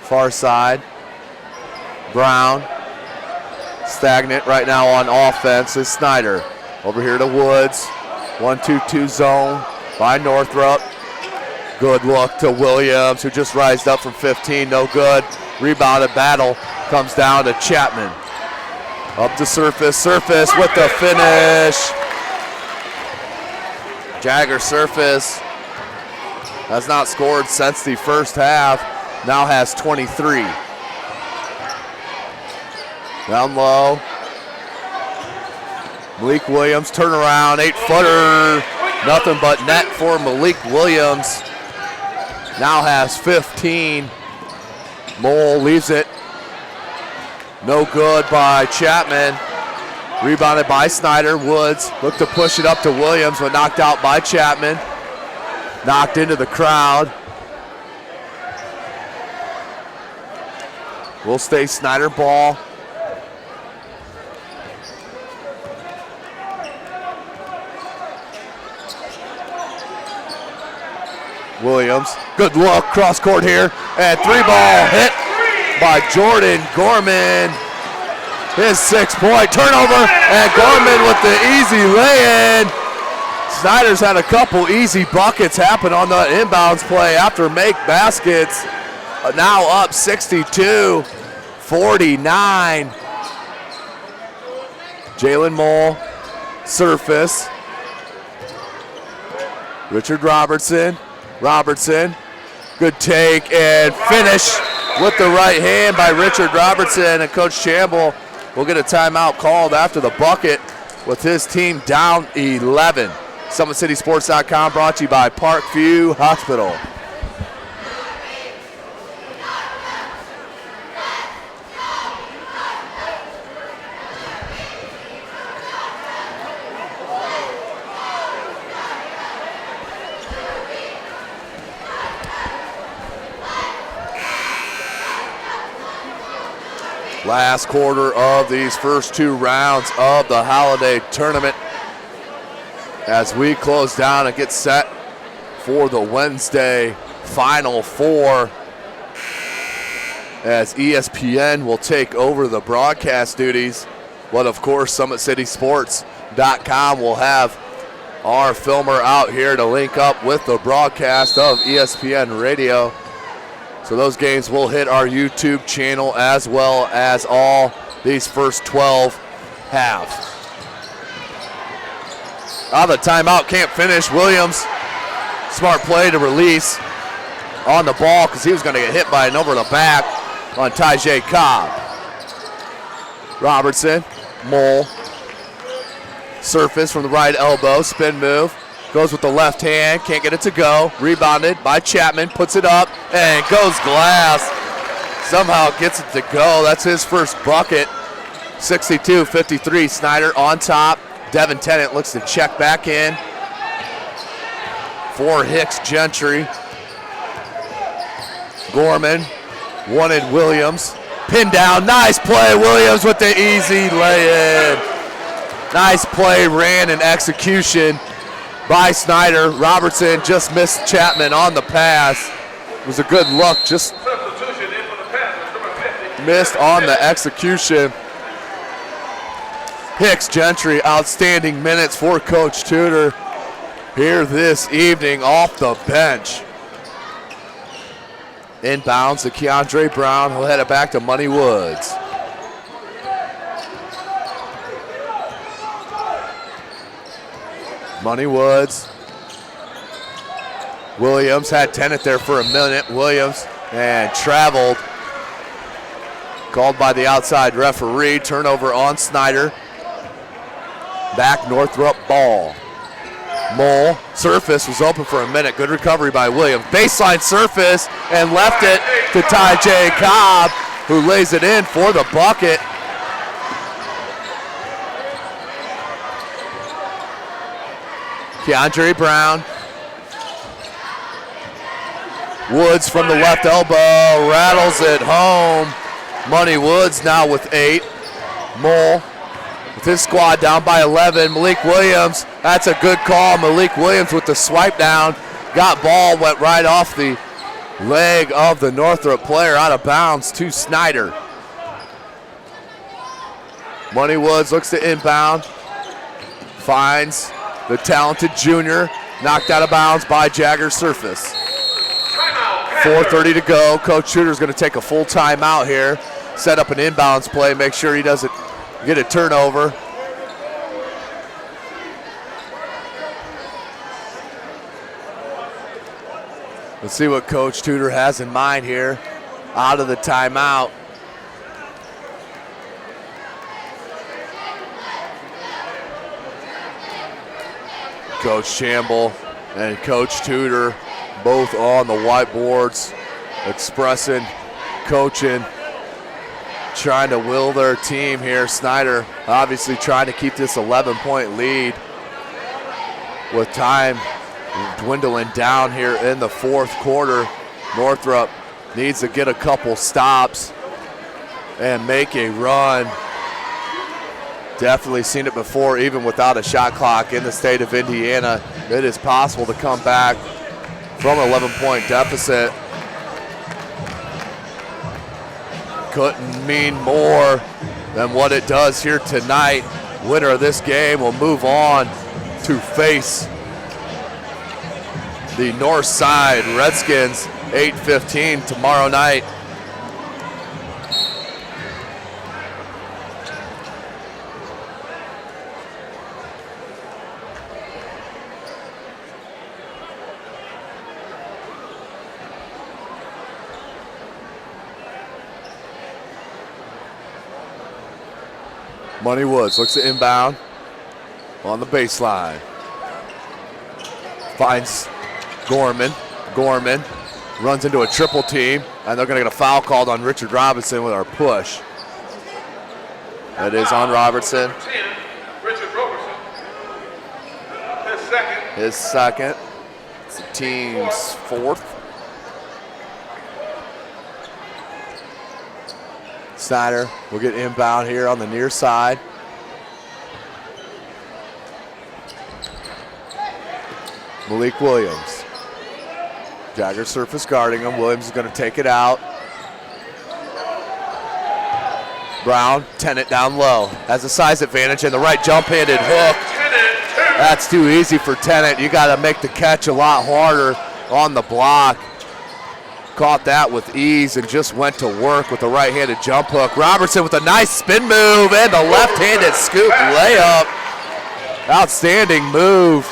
Far side. Brown. Stagnant right now on offense is Snider. Over here to Woods. 1-2-2 zone by Northrop. Good look to Williams, who just rised up from 15. No good. Rebounded battle comes down to Chapman. Up to Surface with the finish. Jagger Surface has not scored since the first half, now has 23. Down low. Malik Williams, turnaround, 8-footer. Nothing but net for Malik Williams. Now has 15. Mole leaves it. No good by Chapman. Rebounded by Snider. Woods looked to push it up to Williams, but knocked out by Chapman. Knocked into the crowd. Will stay Snider ball. Williams, good look, cross court here, and 3-ball hit by Jordan Gorman. His 6-point turnover, and Gorman with the easy lay-in. Snider's had a couple easy buckets happen on the inbounds play after make baskets. Now up 62-49. Jalen Mole, Surface. Richard Robertson, good take and finish with the right hand by Richard Robertson, and Coach Chamble will get a timeout called after the bucket with his team down 11. SummitCitySports.com brought to you by Parkview Hospital. Last quarter of these first 2 rounds of the holiday tournament as we close down and get set for the Wednesday Final Four, as ESPN will take over the broadcast duties. But of course, SummitCitySports.com will have our filmer out here to link up with the broadcast of ESPN Radio. So those games will hit our YouTube channel as well as all these first 12 halves. The timeout can't finish. Williams, smart play to release on the ball because he was going to get hit by an over the back on Tajay Cobb. Robertson, Mole, Surface from the right elbow, spin move. Goes with the left hand, can't get it to go. Rebounded by Chapman, puts it up, and goes glass. Somehow gets it to go. That's his first bucket. 62-53, Snider on top. Devin Tennant looks to check back in for Hicks Gentry. Gorman wanted Williams. Pinned down, nice play. Williams with the easy lay-in. Nice play, ran and execution by Snider. Robertson just missed Chapman on the pass. It was a good look, just missed on the execution. Hicks Gentry, outstanding minutes for Coach Tudor here this evening off the bench. Inbounds to Keandre Brown. He'll head it back to Money Woods. Money Woods. Williams had Tennant there for a minute. Williams and traveled. Called by the outside referee. Turnover on Snider. Back Northrop ball. Mole, surface was open for a minute. Good recovery by Williams. Baseline surface and left it to Ty J. Cobb, who lays it in for the bucket. Keandre Brown. Woods from the left elbow, rattles it home. Money Woods now with 8. Mole with his squad down by 11. Malik Williams, that's a good call. Malik Williams with the swipe down. Got ball, went right off the leg of the Northrop player out of bounds to Snider. Money Woods looks to inbound. Finds the talented junior. Knocked out of bounds by Jagger Surface. 4:30 to go. Coach Tudor's going to take a full timeout here. Set up an inbounds play. Make sure he doesn't get a turnover. Let's see what Coach Tudor has in mind here out of the timeout. Coach Chamble and Coach Tudor both on the whiteboards, expressing, coaching, trying to will their team here. Snider obviously trying to keep this 11-point lead with time dwindling down here in the fourth quarter. Northrop needs to get a couple stops and make a run. Definitely seen it before, even without a shot clock in the state of Indiana. It is possible to come back from an 11-point deficit. Couldn't mean more than what it does here tonight. Winner of this game will move on to face the North Side Redskins, 8:15 tomorrow night. Money Woods looks to inbound on the baseline. Finds Gorman. Gorman runs into a triple team, and they're going to get a foul called on Richard Robinson with our push. That is on Robertson. 10, Richard Robertson. His second. His second. It's the team's fourth. Snider will get inbound here on the near side. Malik Williams. Jagger Surface guarding him. Williams is going to take it out. Brown, Tennant down low. Has a size advantage and the right jump-handed hook. That's too easy for Tennant. You got to make the catch a lot harder on the block. Caught that with ease and just went to work with the right-handed jump hook. Robertson with a nice spin move and the left-handed scoop layup. Outstanding move.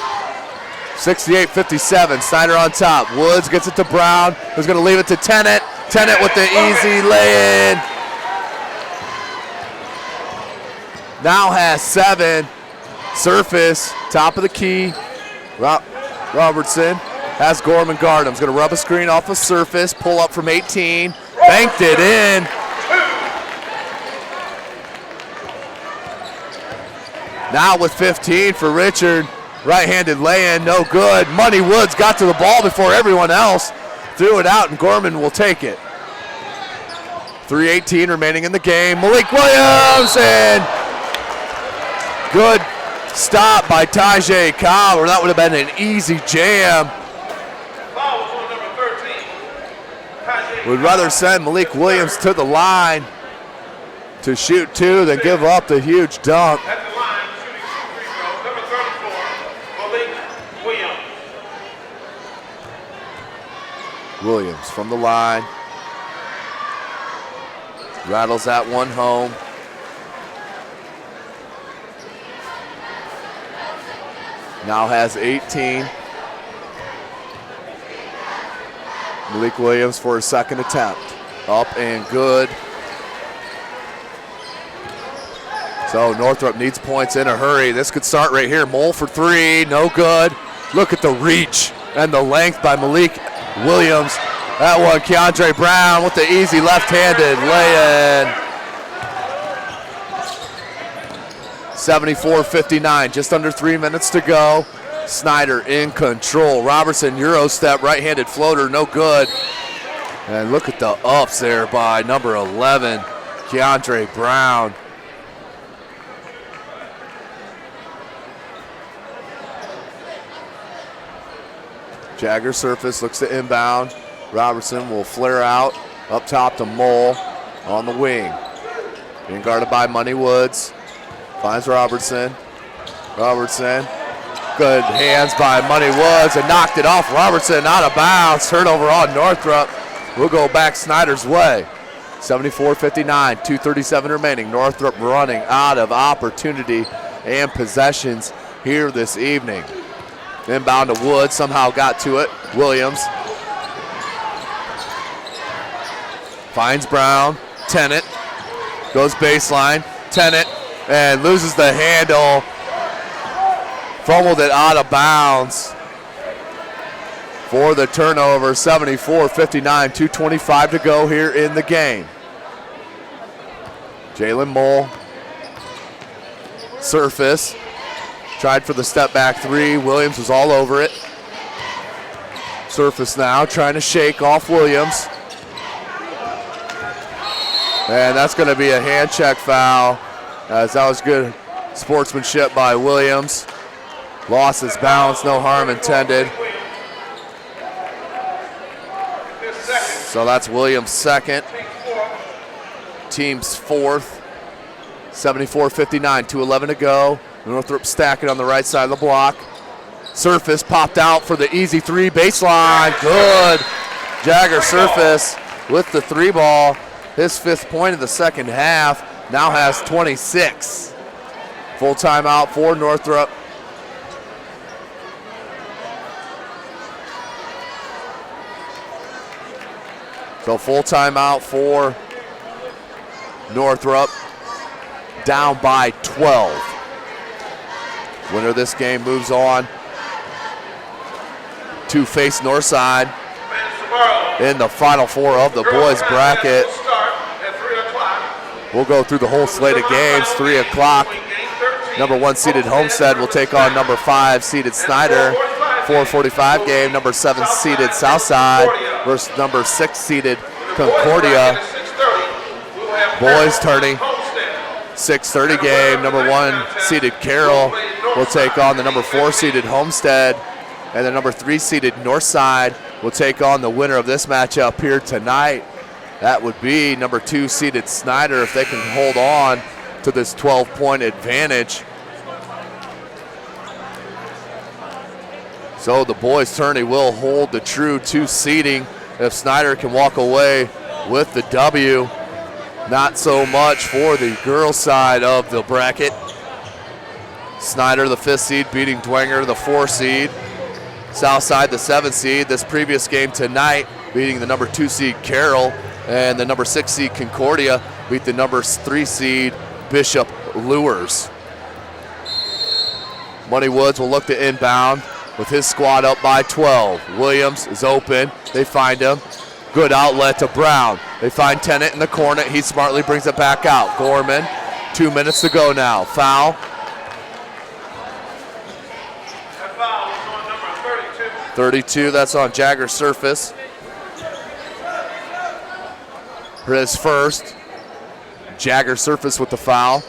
68-57, Snider on top. Woods gets it to Brown, who's going to leave it to Tennant. Tennant with the easy lay-in. Now has 7. Surface, top of the key. Robertson has Gorman guard him. He's going to rub a screen off a Surface, pull up from 18, banked it in. Now with 15 for Richard. Right-handed lay-in, no good. Money Woods got to the ball before everyone else. Threw it out, and Gorman will take it. 3:18 remaining in the game. Malik Williams, and good stop by Tajay Cobb, or that would have been an easy jam. Foul was on number 13. Tajay Would rather send Malik Williams to the line to shoot two than give up the huge dunk. at the line, shooting 2 free throws. Number 34, Malik Williams. Williams from the line. Rattles that one home. Now has 18. Malik Williams for his second attempt. Up and good. So Northrop needs points in a hurry. This could start right here. Mole for three, no good. Look at the reach and the length by Malik Williams. That one, Keandre Brown with the easy left-handed lay-in. 74-59, just under 3 minutes to go. Snider in control. Robertson, Euro step, right-handed floater, no good. And look at the ups there by number 11, Keandre Brown. Jagger surface, looks to inbound. Robertson will flare out, up top to Mole on the wing. Being guarded by Money Woods. Finds Robertson. Robertson, good hands by Money Woods and knocked it off. Robertson out of bounds, turnover on Northrop. We'll go back Snider's way. 74-59, 2:37 remaining. Northrop running out of opportunity and possessions here this evening. Inbound to Woods, somehow got to it. Williams finds Brown. Tennant goes baseline. Tennant and loses the handle. Fumbled it out of bounds for the turnover. 74-59, 2:25 to go here in the game. Jalen Mole, surface, tried for the step back three. Williams was all over it. Surface now, trying to shake off Williams. And that's going to be a hand check foul, as that was good sportsmanship by Williams. Lost his balance, no harm intended. So that's Williams' second, team's fourth. 74-59, 2:11 to go. Northrop stacking on the right side of the block. Surface popped out for the easy three, baseline, good. Jagger Surface with the three ball. His fifth point of the second half, now has 26. Full timeout for Northrop. So full timeout for Northrop, down by 12. Winner of this game moves on to face Northside in the Final Four of the boys bracket. We'll go through the whole slate of games, 3 o'clock. Number 1 seeded Homestead will take on number 5 seeded Snider. 4:45 game, number 7 seeded Southside versus number 6 seeded Concordia. Boys tourney, 6:30 game, number 1 seeded Carroll will take on the number 4 seeded Homestead, and the number 3 seeded Northside will take on the winner of this matchup here tonight. That would be number 2 seeded Snider if they can hold on to this 12-point advantage. So the boys tourney will hold the true 2 seeding if Snider can walk away with the W. Not so much for the girls' side of the bracket. Snider, the 5th seed, beating Dwenger, the 4 seed. Southside, the 7th seed. This previous game tonight, beating the number 2 seed Carroll, and the number 6 seed Concordia beat the number 3 seed Bishop Lures. Money Woods will look to inbound with his squad up by 12. Williams is open. They find him. Good outlet to Brown. They find Tennant in the corner. He smartly brings it back out. Gorman, 2 minutes to go now. Foul 32, that's on Jagger Surface. For his first. Jagger Surface with the foul.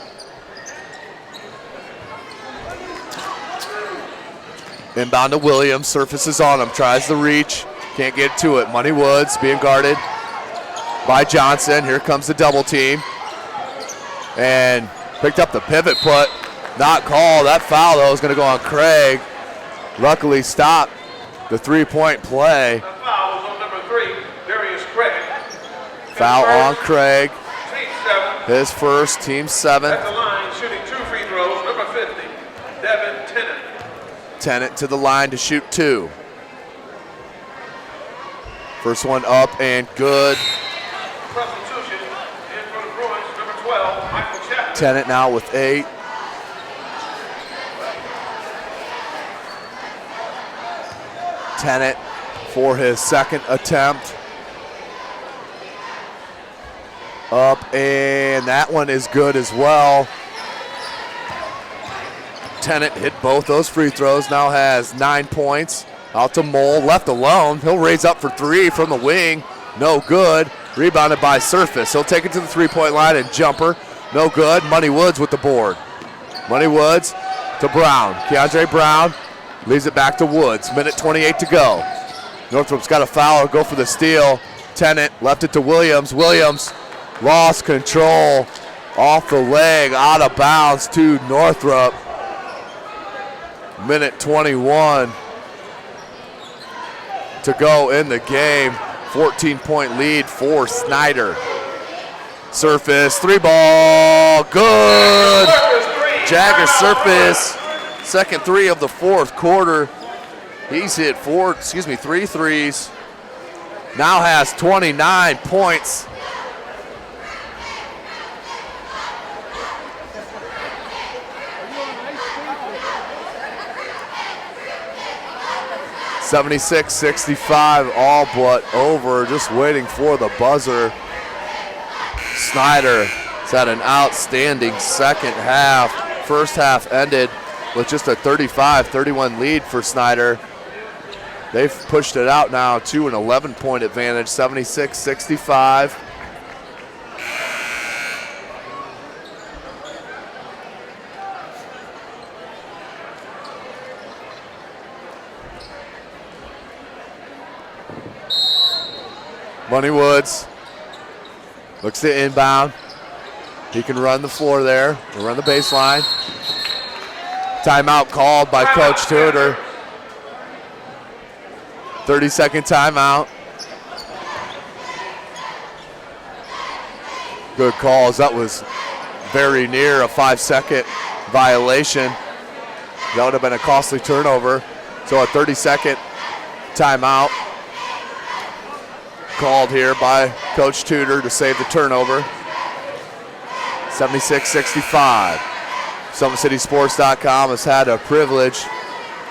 Inbound to Williams. Surface is on him. Tries the reach. Can't get to it. Money Woods being guarded by Johnson. Here comes the double team. And picked up the pivot put. Not called. That foul, though, is going to go on Craig. Luckily stopped the three-point play. The foul was on number 3, Darius Craig. Foul on Craig. Team 7. His first, team 7. At the line, shooting 2 free throws, number 50, Devin Tennant. Tennant to the line to shoot 2. First one up and good. Substitution in for the Bruins, number 12, Michael Chapman. Tennant now with 8. Tennant for his second attempt. Up, and that one is good as well. Tennant hit both those free throws, now has 9 points. Out to Mole, left alone. He'll raise up for 3 from the wing. No good. Rebounded by Surface. He'll take it to the three-point line and jumper. No good. Money Woods with the board. Money Woods to Brown. Keandre Brown leaves it back to Woods. Minute 28 to go. Northrop's got a foul, go for the steal. Tennant left it to Williams. Williams lost control off the leg, out of bounds to Northrop. Minute 21 to go in the game. 14-point lead for Snider. Surface, 3-ball, good. Jagger Surface, second 3 of the fourth quarter. He's hit 3 threes. Now has 29 points. (76-65), all but over, just waiting for the buzzer. Snider has had an outstanding second half. First half ended with just a 35-31 lead for Snider. They've pushed it out now to an 11-point advantage, 76-65. Money Woods looks to inbound. He can run the floor there, or run the baseline. Timeout called by Coach Tudor. 30-second timeout. Good calls. That was very near a 5-second violation. That would have been a costly turnover. So a 30-second timeout called here by Coach Tudor to save the turnover. 76-65. SummitCitySports.com has had a privilege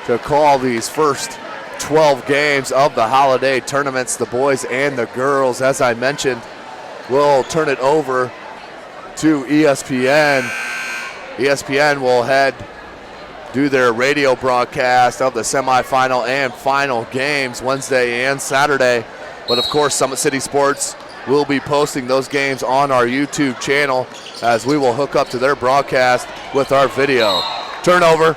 to call these first 12 games of the holiday tournaments, the boys and the girls. As I mentioned, we'll turn it over to ESPN. ESPN will do their radio broadcast of the semifinal and final games Wednesday and Saturday. But of course, Summit City Sports will be posting those games on our YouTube channel as we will hook up to their broadcast with our video. Turnover.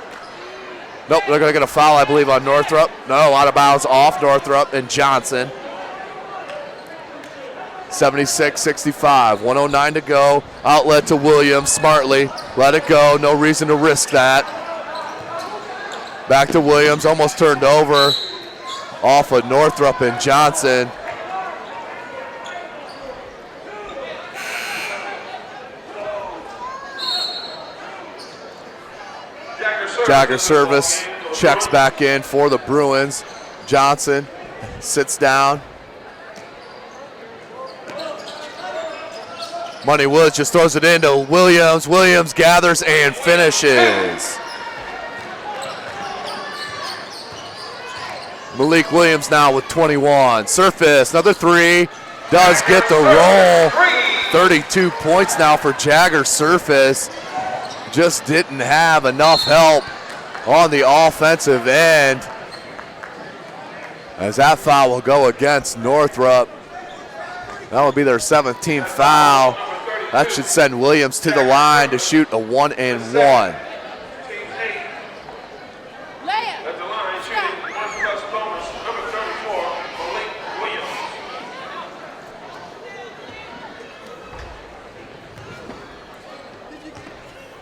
Nope, they're going to get a foul, I believe, on Northrop. No, out of bounds off Northrop and Johnson. 76-65, 109 to go. Outlet to Williams, smartly. Let it go, no reason to risk that. Back to Williams, almost turned over. Off of Northrop and Johnson. Jagger Service checks back in for the Bruins. Johnson sits down. Money Woods just throws it into Williams. Williams gathers and finishes. Malik Williams now with 21. Surface, another 3. Does get the roll. 32 points now for Jagger Surface. Just didn't have enough help on the offensive end. as that foul will go against Northrop. That will be their 7th team foul. That should send Williams to the line to shoot a 1-and-1. At the line, shooting 1+ bonus, number 34, Malik Williams.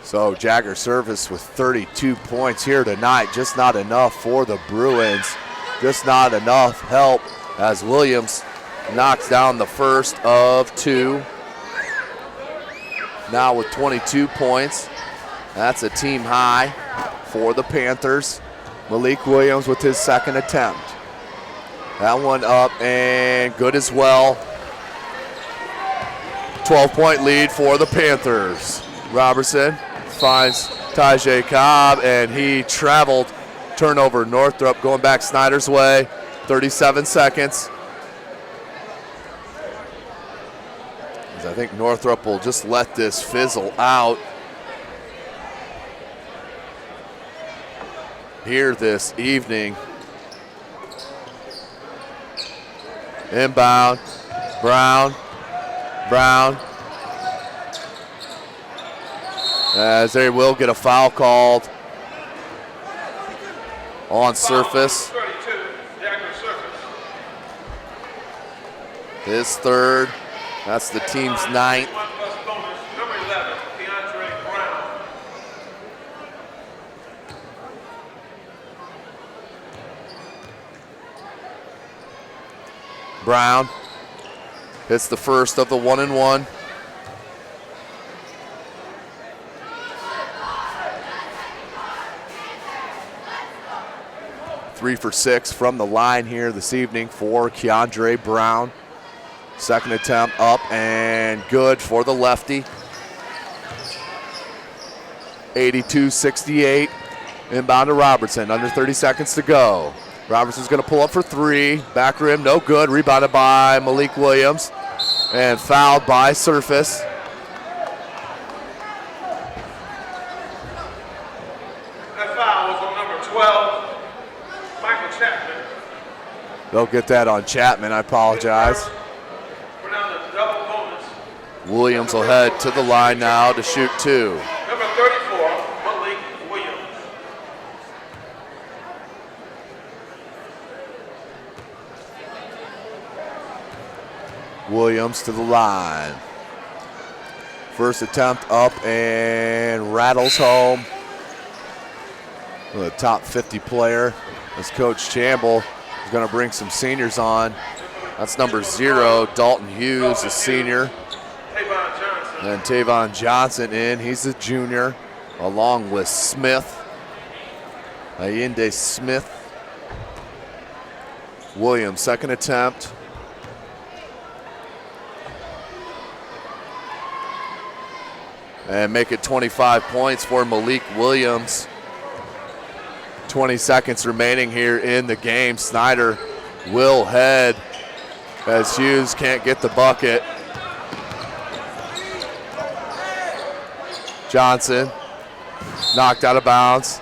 So Jagger Service with 32 points here tonight. Just not enough for the Bruins. Just not enough help as Williams knocks down the first of 2. Now with 22 points. That's a team high for the Panthers. Malik Williams with his 2nd attempt. That one up and good as well. 12-point lead for the Panthers. Robertson finds Tajay Cobb, and he traveled. Turnover, Northrop going back Snider's way. 37 seconds. As I think Northrop will just let this fizzle out here this evening. Inbound, Brown. As they will get a foul called on Surface. 32, Jagger Surface. His 3rd. That's the team's 9th. 1+ bonus, number 11, Keandre Brown. Brown hits the first of the 1-and-1. Three for 6 from the line here this evening for Keandre Brown. 2nd attempt up and good for the lefty. 82-68. Inbound to Robertson. Under 30 seconds to go. Robertson's going to pull up for 3. Back rim, no good. Rebounded by Malik Williams. And fouled by Surface. That foul was on number 12, Michael Chapman. They'll get that on Chapman, I apologize. We're down to double bonus. Williams will head to the line now to shoot 2. Number 34, Malik Williams. Williams to the line. First attempt up and rattles home. The top 50 player, as Coach Chamble is going to bring some seniors on. That's number 0, Dalton Hughes, a senior. Tavon Johnson. And Tavon Johnson in, he's a junior, along with Smith. Allende Smith. Williams, 2nd attempt. And make it 25 points for Malik Williams. 20 seconds remaining here in the game. Snider will head as Hughes can't get the bucket. Johnson knocked out of bounds,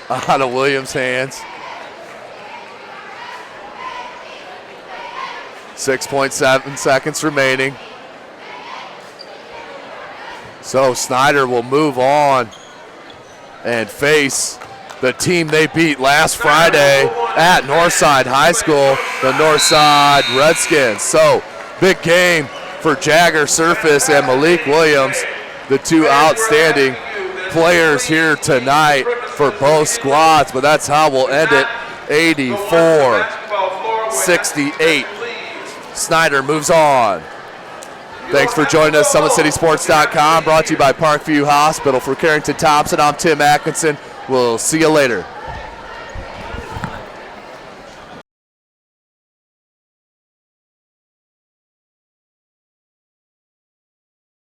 out of Williams' hands. 6.7 seconds remaining. So Snider will move on and face the team they beat last Friday at Northside High School, the Northside Redskins. So big game for Jagger Surface and Malik Williams, the 2 outstanding players here tonight for both squads, but that's how we'll end it, 84-68. Snider moves on. Thanks for joining us, SummitCitySports.com, brought to you by Parkview Hospital. For Carrington Thompson, I'm Tim Atkinson. We'll see you later.